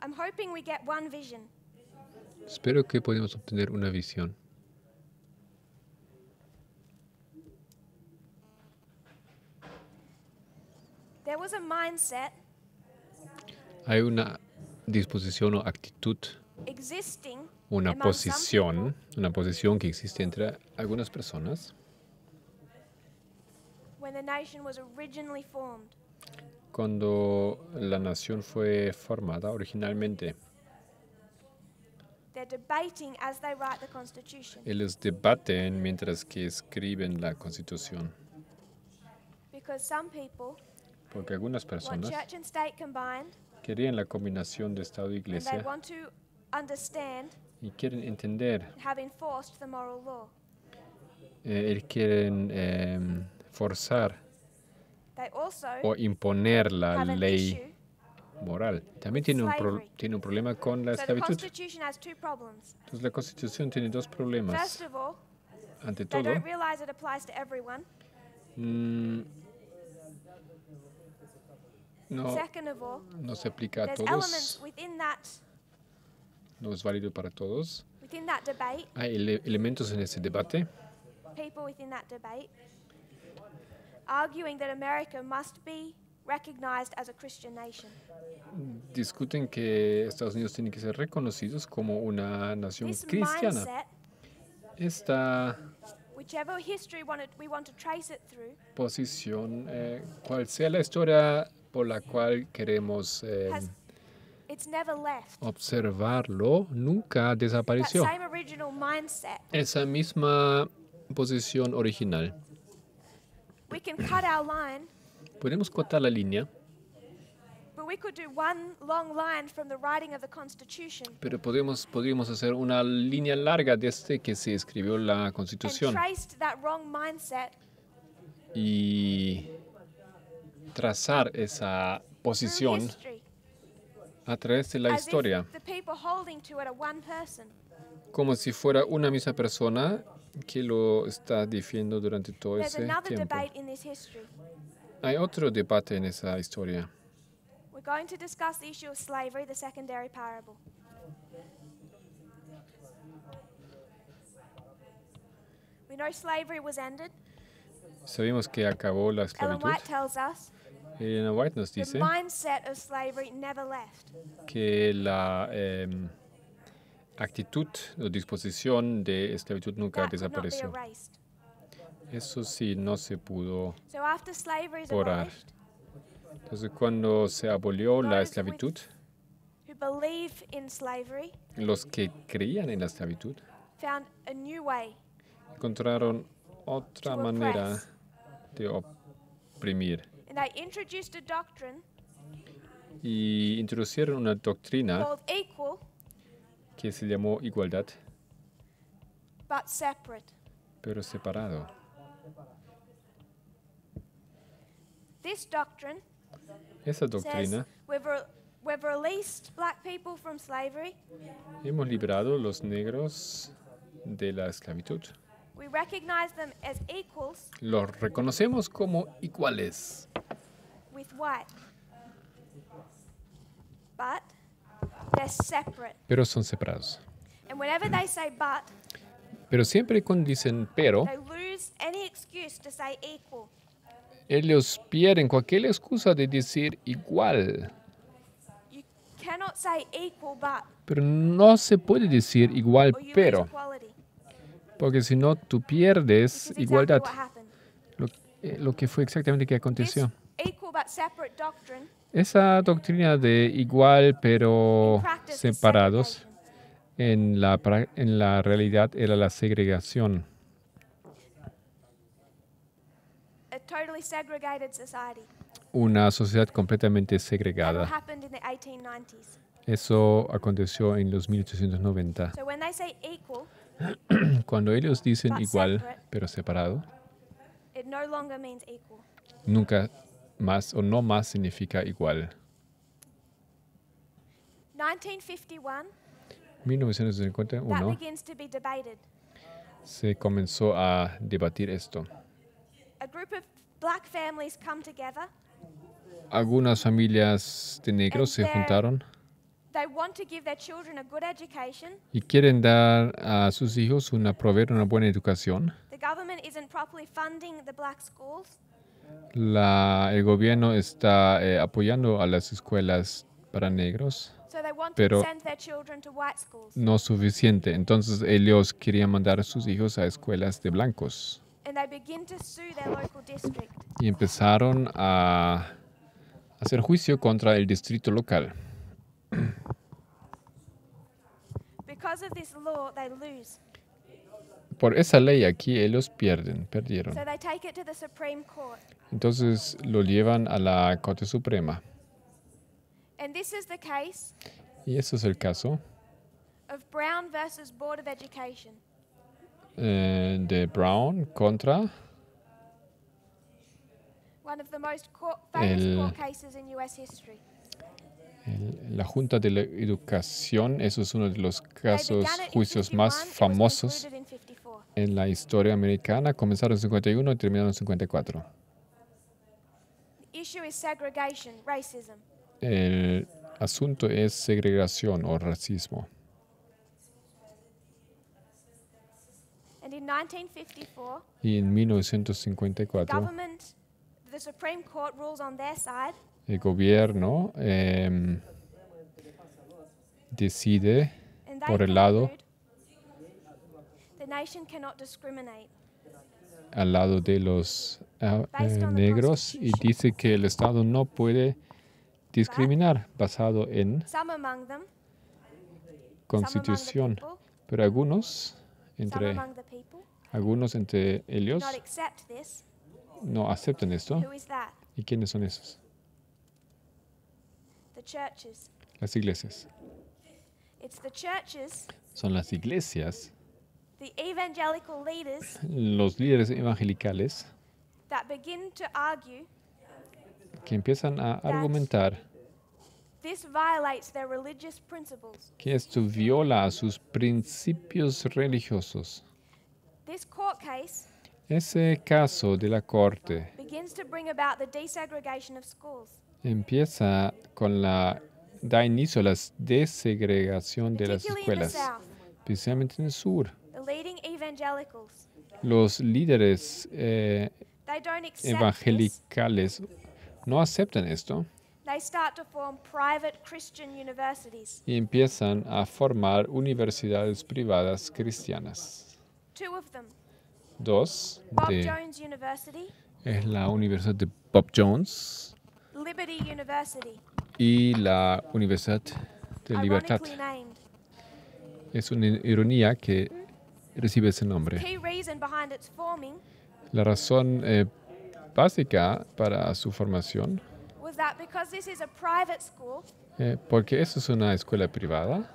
I'm hoping we get one vision. Espero que podamos obtener una visión. There was a mindset Hay una disposición o actitud, existing una among some posición que existe entre algunas personas people when the nation was originally formed. cuando la nación fue formada originalmente. They're debating as they write the Constitution Ellos debaten mientras que escriben la Constitución, because some people porque algunas want personas church and state combined, querían la combinación de Estado y and they Iglesia want to understand y quieren entender, and have enforced the moral law. quieren forzar They also o imponer la have an ley issue. moral. También tiene tiene un problema con la So the esclavitud. Constitution has two problems. Entonces la Constitución tiene dos First problemas. of all, Ante they todo, don't realize it applies to everyone. no, Second of all, no se aplica a there's elements todos, within that no es válido para todos. debate, Hay elementos en ese debate people within that debate, arguing that America must be recognized as a Christian nation. discuten que Estados Unidos tiene que ser reconocidos como una nación This cristiana. mindset, Esta whichever history we want to trace it through, posición, cual sea la historia por la cual queremos it's never left. observarlo, nunca That desapareció. same original mindset. Esa misma posición original. We can cut our line, Podemos cortar la línea, but we could do one long line from the writing of the Constitution pero podríamos hacer una línea larga desde que se escribió la and Constitución traced that wrong mindset y trazar esa through posición history, a través de la as historia, if the people holding to it are one person. como si fuera una misma persona que lo está diciendo durante todo There's ese another tiempo. debate in this history. Hay otro debate en esa historia. We're going to discuss the issue of slavery, the secondary parable. We know slavery was ended. Sabemos que acabó la Ellen esclavitud. White tells us Elena White nos the dice mindset of slavery never left. que la actitud o disposición de esclavitud nunca That could not be desapareció. erased. Eso sí, no se pudo So after slavery is borrar. abolished, Entonces, cuando se abolió la esclavitud, who believe in slavery los que creían en la esclavitud found a new way encontraron otra To manera oppress. de oprimir and they introduced a doctrine y introdujeron una doctrina called equal que se llamó igualdad but separate. pero separado. This doctrine Esa says doctrina, we've released black people from slavery. hemos liberado los negros de la esclavitud. We recognize them as equals Los reconocemos como iguales, with white. But they're separate. pero son separados. And whenever they say but, Pero siempre cuando dicen pero, they lose any excuse to say equal. ellos pierden cualquier excusa de decir igual. You cannot say equal but, Pero no se puede decir igual or you lose pero, equality. porque si no tú pierdes This is igualdad. exactly what happened. Lo que fue exactamente que This aconteció. equal but separate doctrine Esa doctrina de igual pero in practice is separados, segregation. en la realidad era la segregación. A totally segregated society. Una sociedad completamente That segregada. happened in the 1890s. Eso aconteció en los 1890. So when they say equal, Cuando ellos dicen But igual separate. pero separado, it no longer means equal. nunca más o no más significa igual. 1951, that 1951 begins to be debated. se comenzó a debatir esto. A group of black families come together. Algunas familias de negros se juntaron They want to give their children a good education. y quieren dar a sus hijos proveer una buena educación. The government isn't properly funding the black schools. El gobierno está apoyando a las escuelas para negros, So they want Pero- to send their children to white schools. no suficiente. Entonces ellos querían mandar a sus hijos a escuelas de blancos And they begin to sue their local district. y empezaron a hacer juicio contra el distrito local. Because of this law, they lose. Por esa ley aquí ellos perdieron. So they take it to the Supreme Court. Entonces lo llevan a la Corte Suprema. And this is the case Y eso es el caso of Brown versus Board of Education. De Brown contra One of the most famous El- court cases in US history. la Junta de la Educación. Eso es uno de los They casos, began it in juicios 51, más it was famosos concluded in 54. en la historia americana. Comenzaron en 51 y terminaron en 54. The issue is segregation, racism. El asunto es segregación o racismo. And in 1954, Y en the 1954 government, the Supreme Court rules on their side. el gobierno decide And they por el lado conclude the nation cannot discriminate. al lado de los Based on the negros y Constitution. dice que el Estado no puede discriminar basado en Some among them, Constitución, some among pero algunos the people, some among the people entre ellos not accept this. no aceptan esto. Who is that? ¿Y quiénes son esos? The churches. Las iglesias. It's the churches, Son las iglesias, the evangelical leaders los líderes evangelicales that begin to argue que empiezan a argumentar this violates their religious principles. que esto viola a sus principios religiosos. This court case Ese caso de la corte begins to bring about the desegregation of schools, empieza con da inicio a la desegregación de las particularly in the escuelas, South. especialmente en el sur. The leading evangelicals, Los líderes they don't accept this. evangelicales no aceptan esto They start to form private Christian universities. y empiezan a formar universidades privadas cristianas. Two of them, Dos Bob de Jones University, es la Universidad de Bob Jones Liberty University, y la Universidad de Libertad. ironically named. Es una ironía que recibe ese nombre. Key reason behind its forming La razón básica para su formación, was that because this is a private school, porque eso es una escuela privada,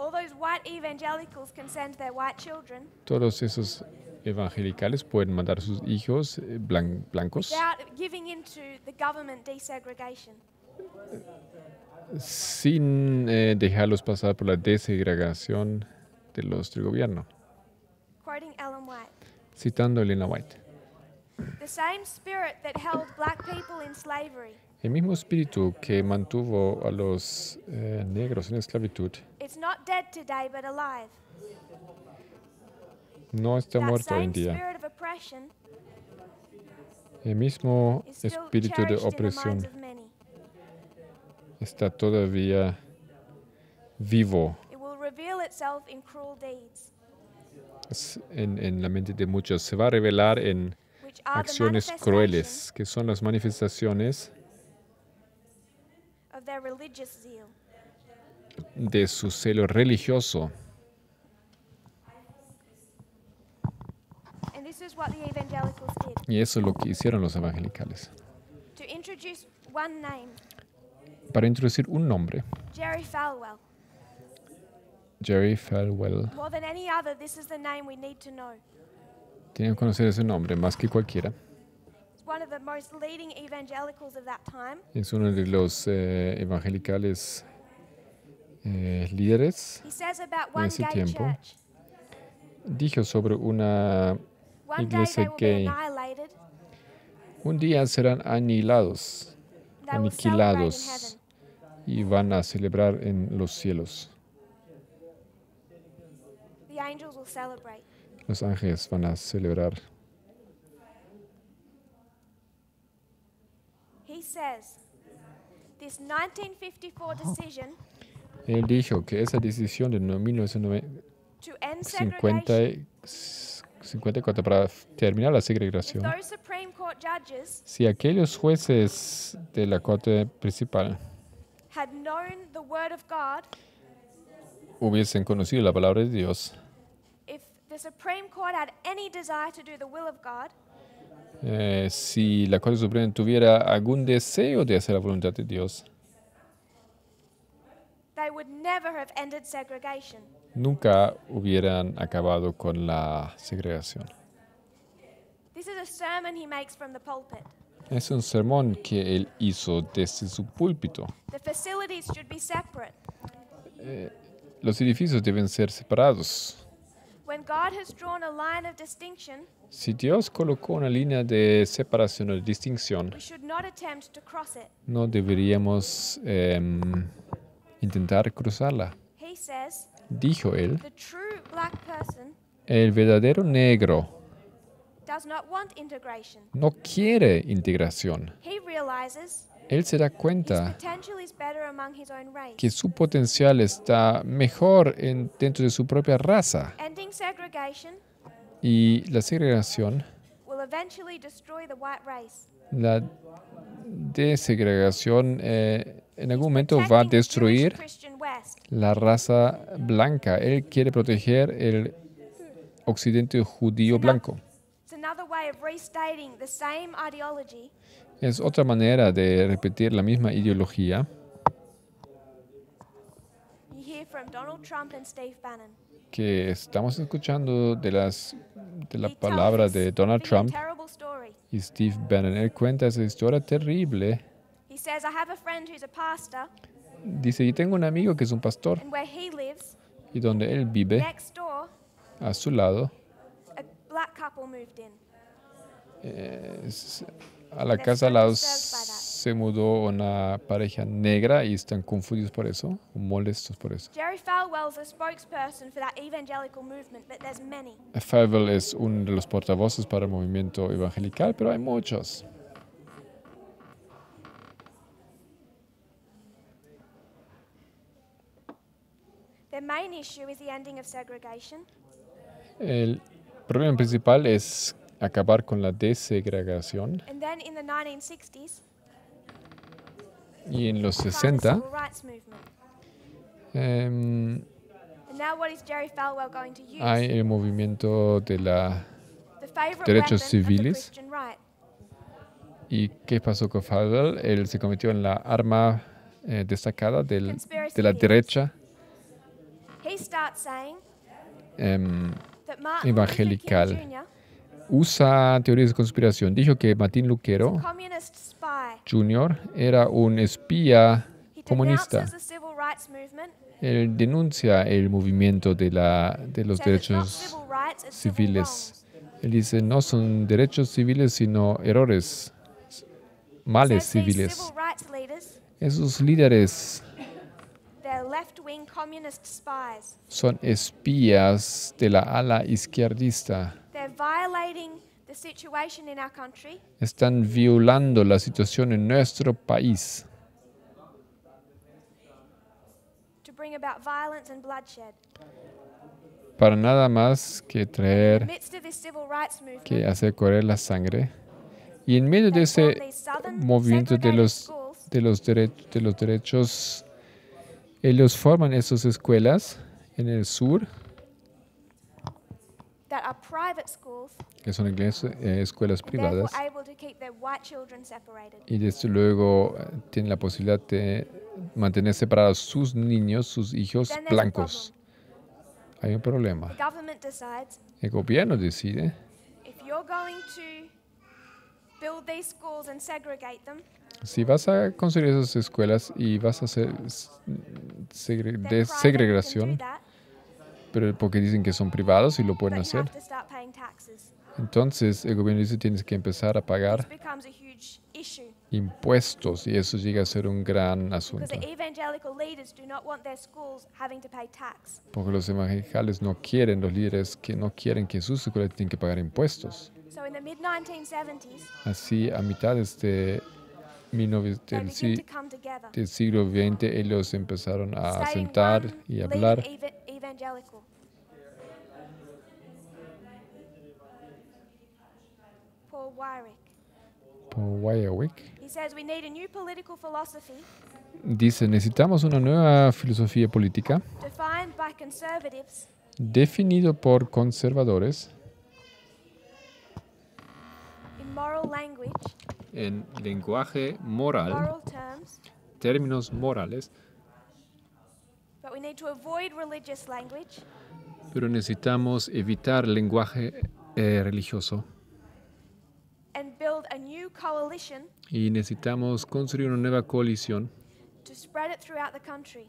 All those white evangelicals can send their white children Todos esos evangelicales pueden mandar a sus hijos blancos without giving into the government desegregation. sin dejarlos pasar por la desegregación de los del gobierno. Quoting Ellen White. Citando a Elena White. The same spirit that held black people in slavery. El mismo espíritu que mantuvo a los negros en esclavitud It's not dead today but alive. no está That muerto hoy en same día. spirit of oppression El mismo is still espíritu de cherished in the opresión minds of many. está todavía vivo It will reveal itself in cruel deeds, en la mente de muchos. Se va a revelar en which are the acciones manifestation crueles, que son las manifestaciones of their religious zeal. de su celo religioso. And this is what the evangelicals did. Y eso es lo que hicieron los evangelicales. To introduce one name, Para introducir un nombre, Jerry Falwell. Jerry Falwell, More than any other, this is the name we need to know. tenían que conocer ese nombre más que cualquiera. It's one of the most leading evangelicals of that time. Es uno de los evangelicales líderes. He says about En one ese gay tiempo, church. Dijo sobre una One day iglesia they will gay. be annihilated. Un día serán aniquilados, They will celebrate in aniquilados heaven. y van a celebrar en los cielos. The angels will celebrate. Los ángeles van a celebrar. He says, this 1954 decision Él dijo que esa decisión de 1954 to end segregation, para terminar la if segregación, those Supreme Court judges si aquellos jueces de la Corte Principal had known the Word of God, hubiesen conocido la palabra de Dios, if the Supreme Court had any desire to do the will of God, si la Corte Suprema tuviera algún deseo de hacer la voluntad de Dios, they would never have ended segregation. nunca hubieran acabado con la segregación. This is a sermon he makes from the pulpit. Es un sermón que él hizo desde su púlpito. The facilities should be separate. Los edificios deben ser separados. When God has drawn a line of distinction, Si Dios colocó una línea de separación o de distinción, we should not attempt to cross it. no deberíamos intentar cruzarla. He says, Dijo él, the true black person el verdadero negro does not want integration. no quiere integración. He realizes Él se da his cuenta potential is better among his own race. que su potencial está mejor dentro de su propia raza. Ending segregation Y la segregación, will eventually destroy the white race. la desegregación, en algún momento va a Protecting the destruir Jewish Christian West. la raza blanca. Él quiere proteger el occidente judío blanco. It's another way of restating the same ideology Es otra manera de repetir la misma ideología you hear from Donald Trump and Steve Bannon. que estamos escuchando de la He palabra tells de this Donald Trump terrible story. y Steve Bannon. Él cuenta esa historia terrible. He says, I have a friend who's a pastor, Dice, yo tengo un amigo que es un pastor and where he lives, y donde él vive, next door, a su lado, a black couple moved in. a la casa al lado se mudó una pareja negra y están confundidos por eso, o molestos por eso. Jerry Falwell's a spokesperson for that evangelical movement, but there's many. Falwell es uno de los portavoces para el movimiento evangelical, pero hay muchos. Their main issue is the ending of segregation, El problema principal es acabar con la desegregación and then in the 1960s, y en los find the 60 civil rights movement. em, And now what is Jerry Falwell going to use? hay el movimiento de la... The favorite derechos weapon civiles. of the Christian right. ¿Y qué pasó con Falwell? Él se convirtió en la arma destacada de la derecha start saying em, that Martin Luther King evangelical Jr. usa teorías de conspiración. Dijo que Martín was a Lutero communist spy. Jr. era un espía He comunista. denounces the civil rights movement, Él denuncia el movimiento de los says it's not derechos civil rights, it's civil civiles. wrongs. Él dice, no son derechos civiles, sino errores, males Says these civiles. civil rights leaders, Esos líderes they're left-wing communist spies. son espías de la ala izquierdista. They're violating the situation in our country Están violando la situación en nuestro país to bring about violence and bloodshed. para nada más que In the traer, midst of this civil rights que movement, hacer correr la sangre. Y en medio de they form ese these southern movimiento de segregated los, schools de los, de los derechos, ellos forman esas escuelas en el sur, that are private schools que son escuelas and therefore privadas, able to keep their white children separated. y desde luego tienen la posibilidad de mantener separados sus niños, sus hijos Then there's a blancos. Hay un The problema. government decides El gobierno decide, if you're going to build these schools and segregate them, si vas a construir esas escuelas y vas a hacer then private can do segregación, that, pero porque dicen que son privados y lo pueden but you hacer, have to start paying taxes. entonces el gobierno dice tienes que empezar a This pagar becomes a huge issue impuestos y eso llega a ser un gran because asunto. the evangelical leaders do not want their schools having to pay tax. Porque los evangelicales no quieren, los líderes que no quieren que sus escuelas tienen que pagar impuestos. So in the mid-1970s, Así, a mitades they begin to come together, del siglo XX, ellos empezaron a stating sentar one y leading hablar. evangelical. Paul Wyrick. Por Wyrick He says we need a new political philosophy dice, necesitamos una nueva filosofía política defined by conservatives definido por conservadores in moral language, en lenguaje moral, moral terms, términos morales, but we need to avoid religious language pero necesitamos evitar lenguaje religioso and build a new coalition y necesitamos construir una nueva coalición to spread it throughout the country.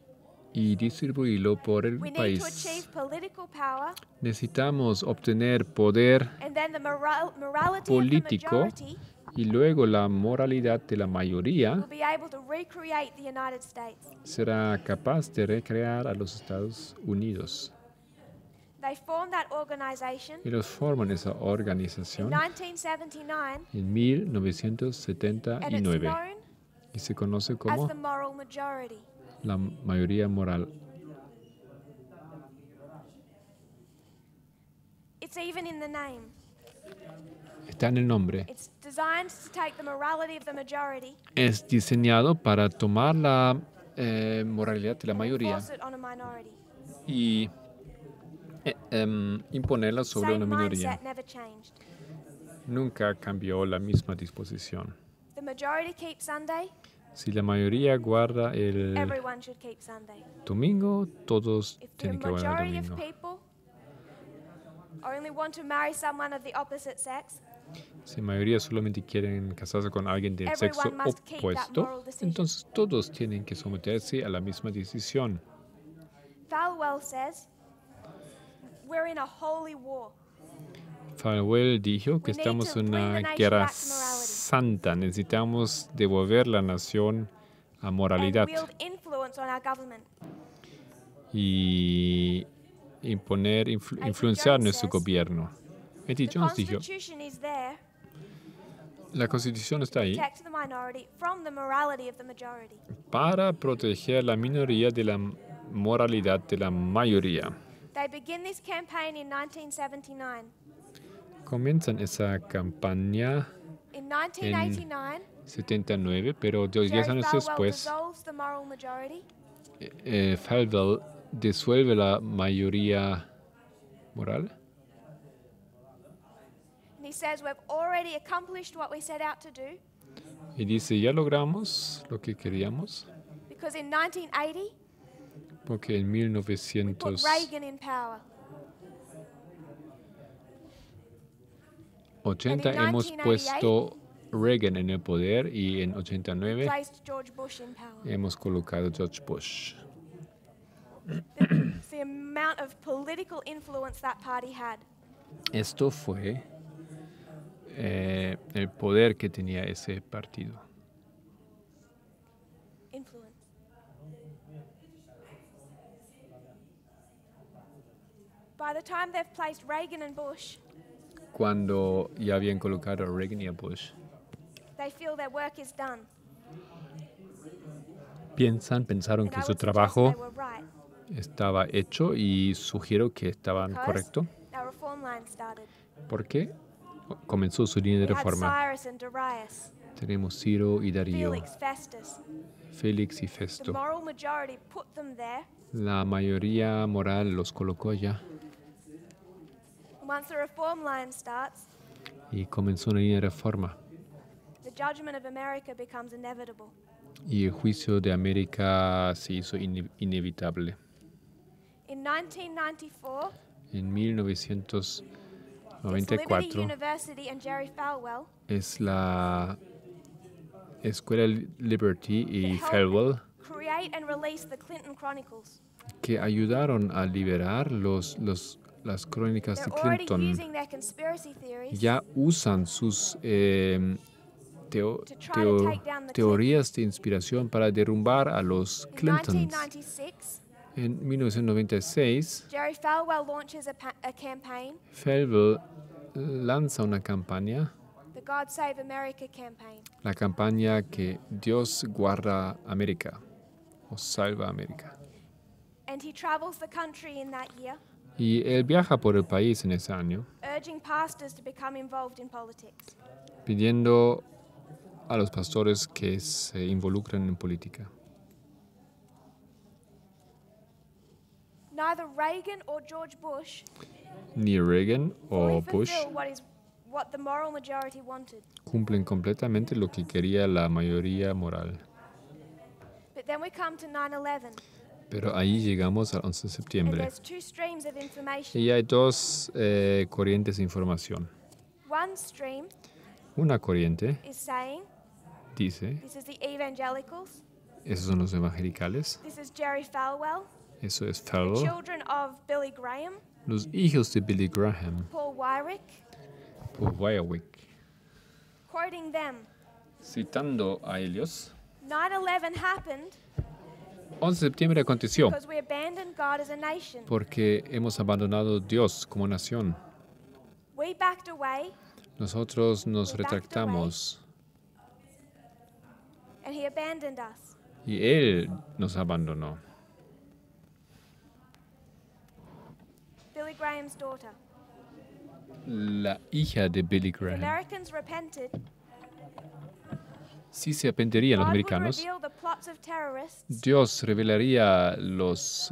y distribuirlo por el We need to país. achieve political power Necesitamos obtener poder and then the morality político of the majority y luego la moralidad de la mayoría will be able to recreate the United States. será capaz de recrear a los Estados Unidos. They formed that organization Ellos forman esa in organización 1979 en and it's 1979 known y se conoce as como the moral majority. la mayoría moral. It's even in the name. Está en el nombre. It's designed to take the morality of the majority Es diseñado para tomar la moralidad de la and mayoría enforce it on a minority. y imponerla sobre Same una minoría. mindset never changed. Nunca cambió la misma disposición. The majority keeps Sunday, Si la mayoría guarda el everyone should keep Sunday. domingo, todos If the tienen que guardar el majority of domingo. people only want to marry someone of the opposite sex, Si la mayoría solamente quieren casarse con alguien del sexo everyone must keep that opuesto, moral decision. entonces todos tienen que someterse a la misma decisión. Falwell says, we're in a holy war. Falwell dijo que We need estamos to en bring the una nation guerra back to morality. santa. Necesitamos devolver la nación a moralidad And wield influence on our government. y imponer, influenciar nuestro gobierno. A.T. The Jones dijo, Constitution is there la Constitución está to ahí protect the minority from the morality of the majority. para proteger la minoría de la moralidad de la mayoría. They begin this campaign in 1979. Comienzan esa campaña In 1989, 79, pero 10 Jerry años Falwell después, dissolves the moral majority Falwell disuelve la mayoría moral and he says we've already accomplished what we set out to do y dice, ya logramos lo que queríamos, because in 1980 Porque en We put 1980 Reagan in power. And in hemos 1988, puesto Reagan en el poder y en we 89 placed George Bush in power. hemos colocado George Bush. It's the amount of political influence that party had. Esto fue el poder que tenía ese partido. Influence. By the time they've placed Reagan and Bush, Cuando ya habían colocado a Reagan y a Bush, they feel their work is done. pensaron And que I su would suggest trabajo they were right. estaba hecho y sugiero que estaban Because correcto our reform line started. porque comenzó su línea de We had reforma. Cyrus and Darius, Tenemos Ciro y Darío, Felix, Festus. Félix y The Festo. moral majority put them there. La mayoría moral los colocó allá Once the reform line starts, y comenzó una línea de reforma. the judgment of America becomes inevitable. Y el juicio de América se hizo inevitable. In 1994, En it's Liberty 1994 University and Jerry Falwell es la Escuela Liberty y that Falwell helped create and release the Clinton Chronicles. que ayudaron a liberar las crónicas de They're already Clinton. using their conspiracy theories Ya usan sus to try to take down the teorías de inspiración para derrumbar a los In Clintons. 1996, En 1996, Jerry Falwell launches a campaign, Falwell lanza una campaña, the God Save America campaign. la campaña que Dios guarda América o salva América. And he travels the country in that year, Y él viaja por el país en ese año urging pastors to become involved in politics. pidiendo a los pastores que se involucren en política. Neither Reagan or George Bush Ni Reagan fully o Bush fulfill what the moral majority wanted. cumplen completamente lo que quería la mayoría moral. But then we come to 9/11, Pero ahí llegamos al 11 de and septiembre. there's two streams of information. Y hay dos corrientes de información. One stream Una corriente is saying, dice, this is the evangelicals, esos son los evangelicales, this is Jerry Falwell, eso es the Falwell, children of Billy Graham, los hijos de Billy Graham, Paul Wyrick, por Wywick. quoting them. Citando a ellos, 9/11 happened 11 de septiembre aconteció because we abandoned God as a nation. porque hemos abandonado a Dios como nación. We backed away, Nosotros nos retractamos and he abandoned us. y Él nos abandonó. Billy Graham's daughter. La hija de Billy If Graham. Americans repented, Si se arrepentirían los God would americanos, reveal the plots of terrorists Dios revelaría los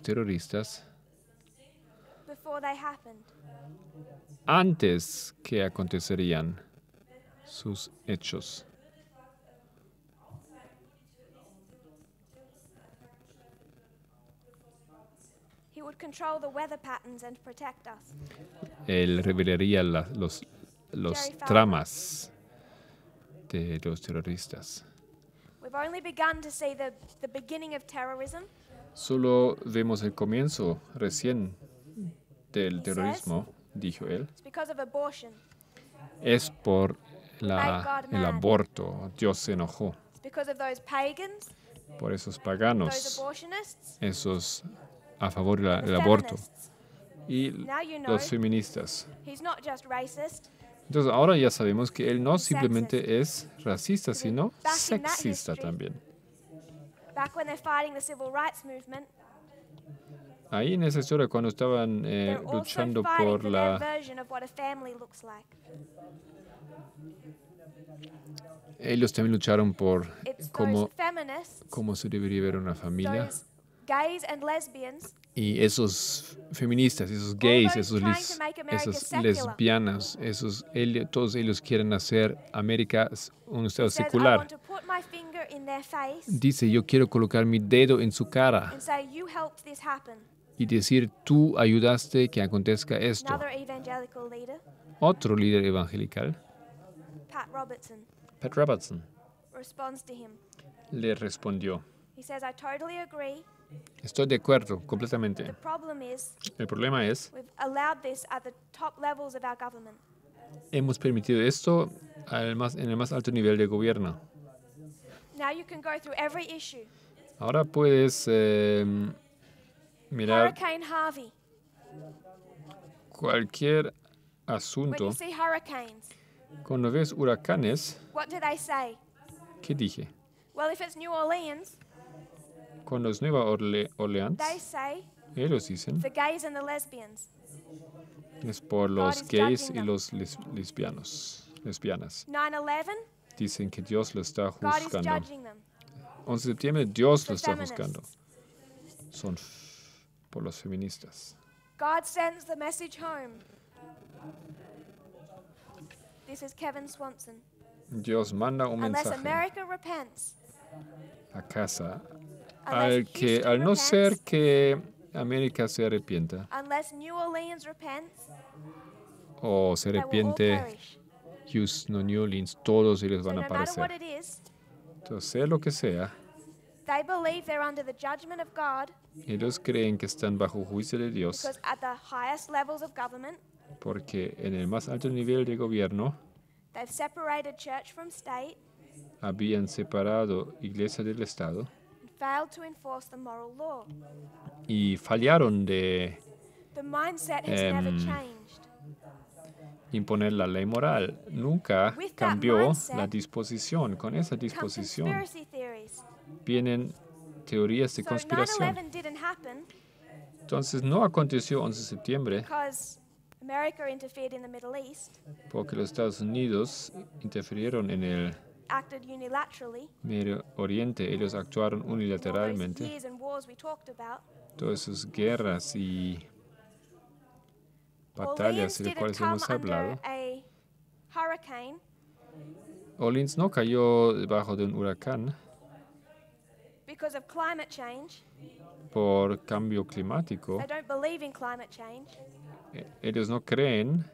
terroristas before they happened. antes que acontecerían sus hechos. He would control the weather patterns and protect us. Él revelaría los tramas de los terroristas. We've only begun to see the beginning of terrorism. Solo vemos el comienzo recién del terrorismo, dijo él. It's because of abortion. Es por el mad. aborto. Dios se enojó It's because of those pagans, por esos those paganos, abortionists, esos a favor the del aborto feminists. y Now you know los feministas. he's not just racist. Entonces ahora ya sabemos que él no simplemente es racista, sino Back in that sexista history. también. Back when they're fighting the civil rights movement, Ahí en esa historia cuando estaban they're also luchando fighting por for their la... version of what a family looks like. Ellos también lucharon por It's cómo, those feminists, cómo se debería ver una familia. those gays and lesbians, Y esos feministas, esos gays, those esos, trying to make America esas secular. lesbianas, todos ellos quieren hacer América un estado says, I secular. want to put my finger finger in their face dice, yo quiero colocar mi dedo en su cara and say, you helped this happen. y decir, tú ayudaste que acontezca esto. Another evangelical leader, Otro líder evangelical, Pat Pat Robertson, responds to him. le respondió, He says, I totally agree. estoy de acuerdo completamente. The problem is El problema es, we've allowed this at the top levels of our government. hemos permitido esto en el más alto nivel de gobierno. Now you can go through every issue. Ahora puedes mirar Hurricane Harvey. cualquier When asunto. you see hurricanes, Cuando ves huracanes, what do they say? ¿qué dije? Well, if it's New Orleans, Cuando es Nueva Orleans, they say ellos dicen, the gays and the lesbians. es por God los is gays judging y them. los lesbianas. 9/11, Dicen que Dios lo está God is juzgando. judging them. 11 de septiembre, Dios lo The está juzgando. feminists. Son por los feministas. God sends the message home. This is Kevin Swanson. Dios manda un Unless mensaje America repents, a casa unless Houston al no ser repents, que América se arrepienta unless New Orleans repents, o se they will all arrepiente perish. Houston, New Orleans, todos ellos So van a no matter what aparecer. it is, Entonces, sea lo que sea, they believe they're under the judgment of God ellos creen que están bajo juicio de Dios because at the highest levels of government, porque en el más alto nivel de gobierno they've separated church from state habían separado Iglesia del Estado and failed to enforce the moral law. y fallaron de The mindset has never Em, changed. imponer la ley moral. Nunca With that cambió mindset la disposición. Con esa Come disposición conspiracy theories. vienen teorías de So conspiración. 9/11 didn't happen Entonces no aconteció 11 de septiembre because America interfered in the Middle East, porque los Estados Unidos interfirieron en el acted unilaterally. Medio Oriente. Ellos actuaron In all those unilateralmente. years and wars we talked about. Todas esas guerras y Orleans batallas de las didn't cuales come hemos under hablado. a hurricane Orleans no cayó debajo de un huracán because of climate change. por cambio climático. They don't believe in climate change. Ellos no creen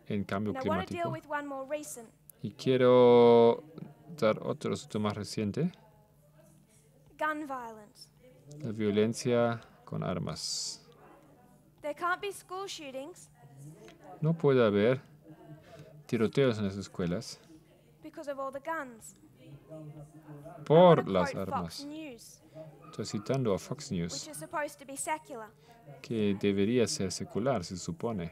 en cambio And I want to deal climático. with one more recent. Y quiero dar otro asunto más reciente, Gun violence. la violencia con armas. There can't be school shootings No puede haber tiroteos en las escuelas because of all the guns. I por wanna las quote Fox armas. News, Estoy citando a Fox which News, is supposed to be secular. que debería ser secular, se supone.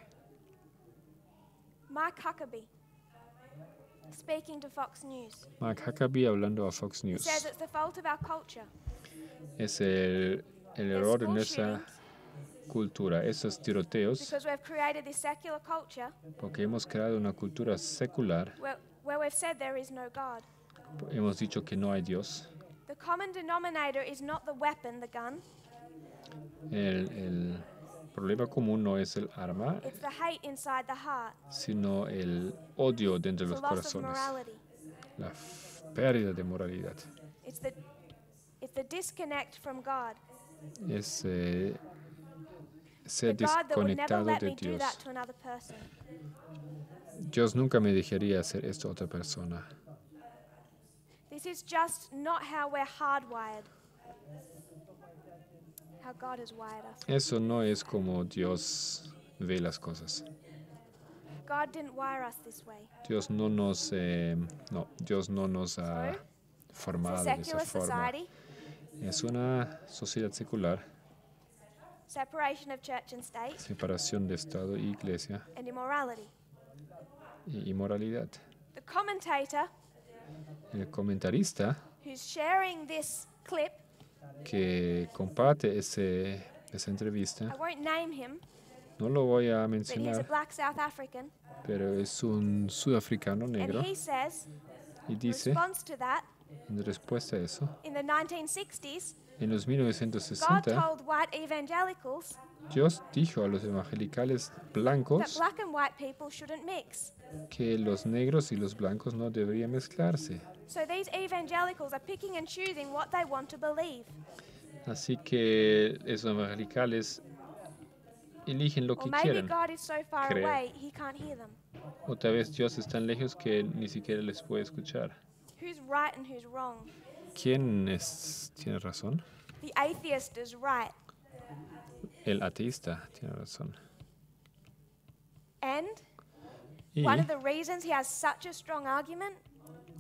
Mike Huckabee, speaking to Fox News, Mark Huckabee hablando a Fox he News. says it's the fault of our culture. Es el error de school nuestra cultura, esos tiroteos, Because we've created this secular culture porque hemos creado una cultura secular. where we've said there is no God. Hemos dicho que no hay Dios. The common denominator is not the weapon, the gun, El problema común no es el arma, it's the hate inside the heart. sino el odio dentro de It's los the loss of corazones, morality. la pérdida de moralidad. It's the disconnect from God. Es ser The God that would never desconectado let de me do that Dios. to another person. Dios nunca me dejaría hacer esto a otra persona. This is just not how we're hardwired. How God has wired us. Eso no es como Dios ve las cosas. God didn't wire us this way. Dios no nos ha It's a formado de esa secular forma. society, Es una sociedad secular, separation of church and state, separación de Estado y Iglesia and immorality. y inmoralidad. The commentator El comentarista who's sharing this clip, que comparte esa I entrevista, won't name him, no lo voy a but he's a mencionar, black South African, pero es un sudafricano and negro he says, y in dice, response to that, en respuesta a eso, in the 1960s, En los God 1960, told white evangelicals Dios dijo a los evangelicales that blancos black and white people shouldn't mix. que los negros y los blancos no deberían mezclarse. So these evangelicals are picking and choosing what they want to believe. Así que esos evangelicales eligen lo Or que maybe quieren God is so far creer. away he can't hear them. O tal vez Dios es tan lejos que ni siquiera les puede escuchar. Who's right and who's wrong? ¿Quién tiene razón? The atheist is right. El ateísta tiene razón. And Y one of the reasons he has such a strong argument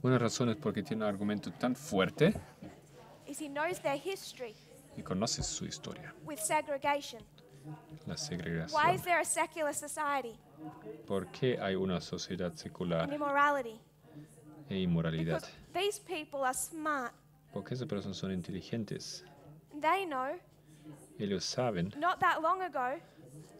una razón es porque tiene un argumento tan fuerte is he knows their history y conoce su historia, with segregation. la Why segregación. is there a secular society ¿Por qué hay una sociedad and secular immorality? e inmoralidad? Because these people are smart. Porque esas personas son inteligentes. They know Ellos saben not that long ago,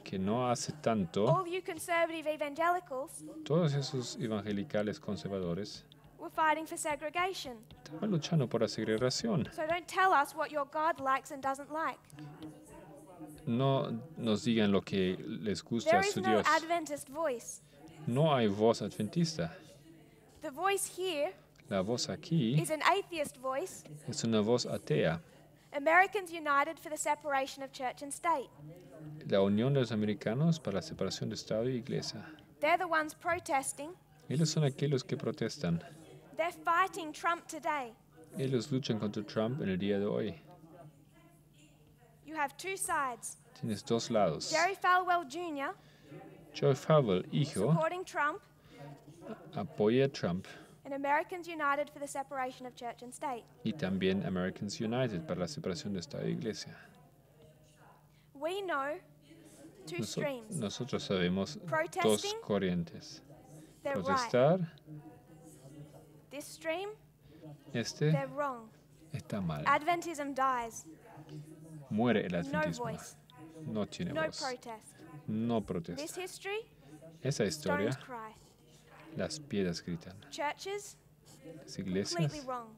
que no hace tanto all you conservative evangelicals todos esos evangelicales conservadores were fighting for segregation. estaban luchando por la segregación. So don't tell us what your God likes and doesn't like. No nos digan lo que les gusta There a is su no Dios. Adventist voice. No hay voz adventista. The voice here La voz aquí is an atheist voice. es una voz atea. Americans united for the separation of church and state. La unión de los americanos para la separación de Estado y Iglesia. They're the ones protesting. Ellos son aquellos que protestan. They're fighting Trump today. Ellos luchan contra Trump en el día de hoy. You have two sides. Tienes dos lados. Jerry Falwell Jr. Joe Favell, hijo, supporting Trump, apoya a Trump and Americans united for the separation of church and state. y también Americans United para la separación de Estado y Iglesia. We know two streams. Nosotros sabemos dos Protesting, corrientes. they're right. Protestar, This stream, este they're wrong. está mal. Adventism dies. Muere el No adventismo. voice, No tiene no voz. protest. No This protesta. history, Esa historia, stones cry. las piedras gritan. Churches, Las iglesias, completely wrong.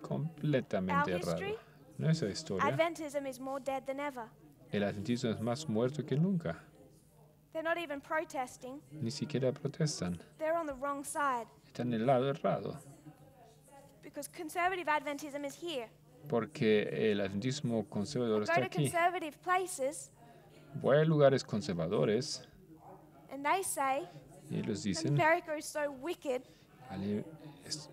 completamente Our history, errado. Nuestra historia, Adventism is more dead than ever. el adventismo es más muerto que nunca. They're not even protesting. Ni siquiera protestan. They're on the wrong side Están en el lado errado. because conservative Adventism is here. Porque el adventismo conservador Go está to aquí. conservative places Voy a lugares conservadores and they say y ellos dicen, America is so wicked.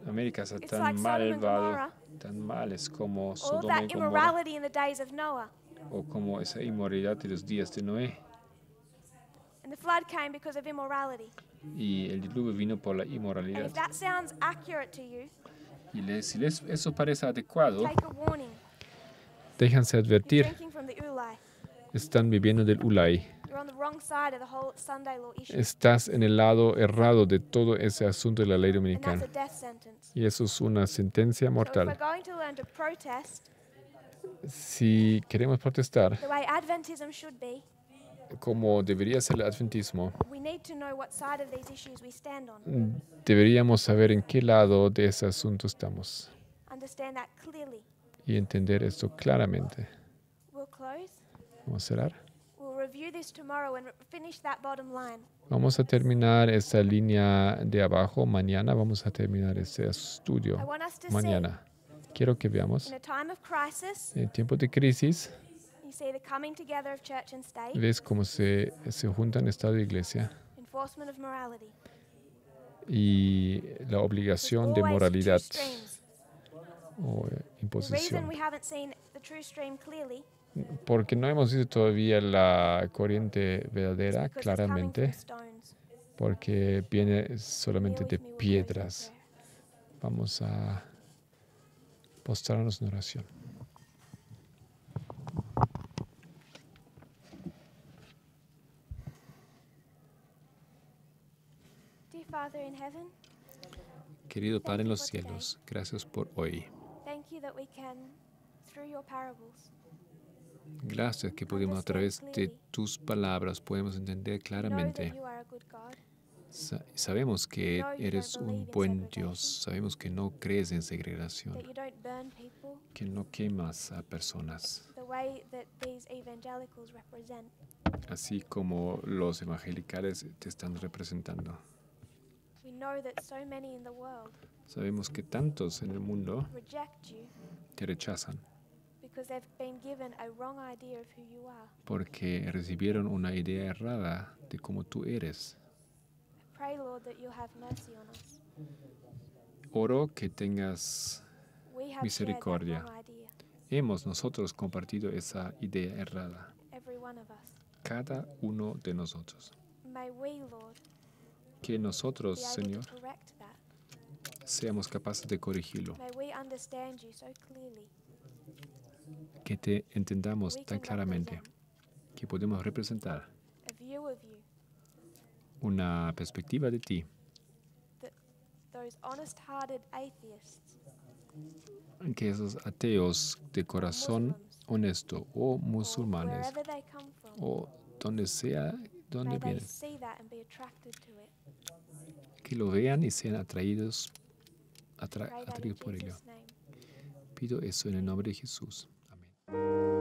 América está It's tan like Sodom and malvado, Gomorrah. tan mal, es como All of Sodoma y that Gomorra, immorality in the days of Noah. o como esa inmoralidad de los días de Noé. And the flood came because of immorality. Y el diluvio vino por la And inmoralidad. if that sounds accurate to you, Y si eso parece adecuado, take a warning. déjense You're advertir, drinking from the ulai. están viviendo del Ulay. You're on the wrong side of the whole Sunday law issue. Estás en el lado errado de todo ese asunto de la ley And that's dominicana. a death sentence. Y eso es una sentencia So if mortal. we're going to learn to protest Si queremos protestar the way Adventism should be, como debería ser el adventismo, we need to know what side of these issues we stand on. deberíamos saber en qué lado de ese asunto estamos Understand that clearly. y entender esto claramente. We'll close. Vamos a cerrar. We'll review this tomorrow and finish that bottom line. Vamos a terminar esta línea de abajo mañana. Vamos a terminar este I estudio want us to mañana. Quiero que see, veamos in a time of crisis, en tiempos de crisis, you see the coming together of church and state, ves cómo se juntan Estado e Iglesia enforcement of morality. y la There's obligación de always moralidad two streams. o The reason imposición. we haven't seen the true stream clearly Porque no hemos visto todavía la corriente is verdadera because it's coming from claramente, stones. porque viene solamente Kneel de with me, we'll close in piedras. prayer. Vamos a postrarnos en oración. Dear Father in heaven, Querido Padre en los cielos, gracias por hoy. thank you that we can, through your parables, Gracias que pudimos a través de tus palabras podemos entender know that claramente you are a good God, Sabemos We que know you eres don't un believe in buen Dios, segregation, sabemos que no crees en segregación, that you don't burn people que no quemas a personas, the way that these evangelicals represent. así como los evangelicales te están representando. We know that so many in the world Sabemos que tantos en el mundo reject you te rechazan because they've been given a wrong idea of who you are. porque recibieron una idea errada de cómo tú eres. I pray, Lord, that you'll have mercy on us. Oro que tengas We have shared that misericordia. wrong idea, Hemos nosotros compartido esa idea errada, every one of us. cada uno de nosotros. May we, Lord, Que nosotros, be able Señor, to correct that. seamos capaces de corregirlo, May we understand you so clearly. que te entendamos We tan can claramente, represent que podemos representar a view of you una perspectiva de ti, that those honest-hearted atheists, que esos ateos de corazón Muslims, honesto o or musulmanes wherever they come from, o donde sea, donde may they vienen, see that and be attracted to it. que lo vean y sean atraídos, Pray that in atraídos por ello. Jesus' name. Pido eso en el nombre de Jesús. Amén.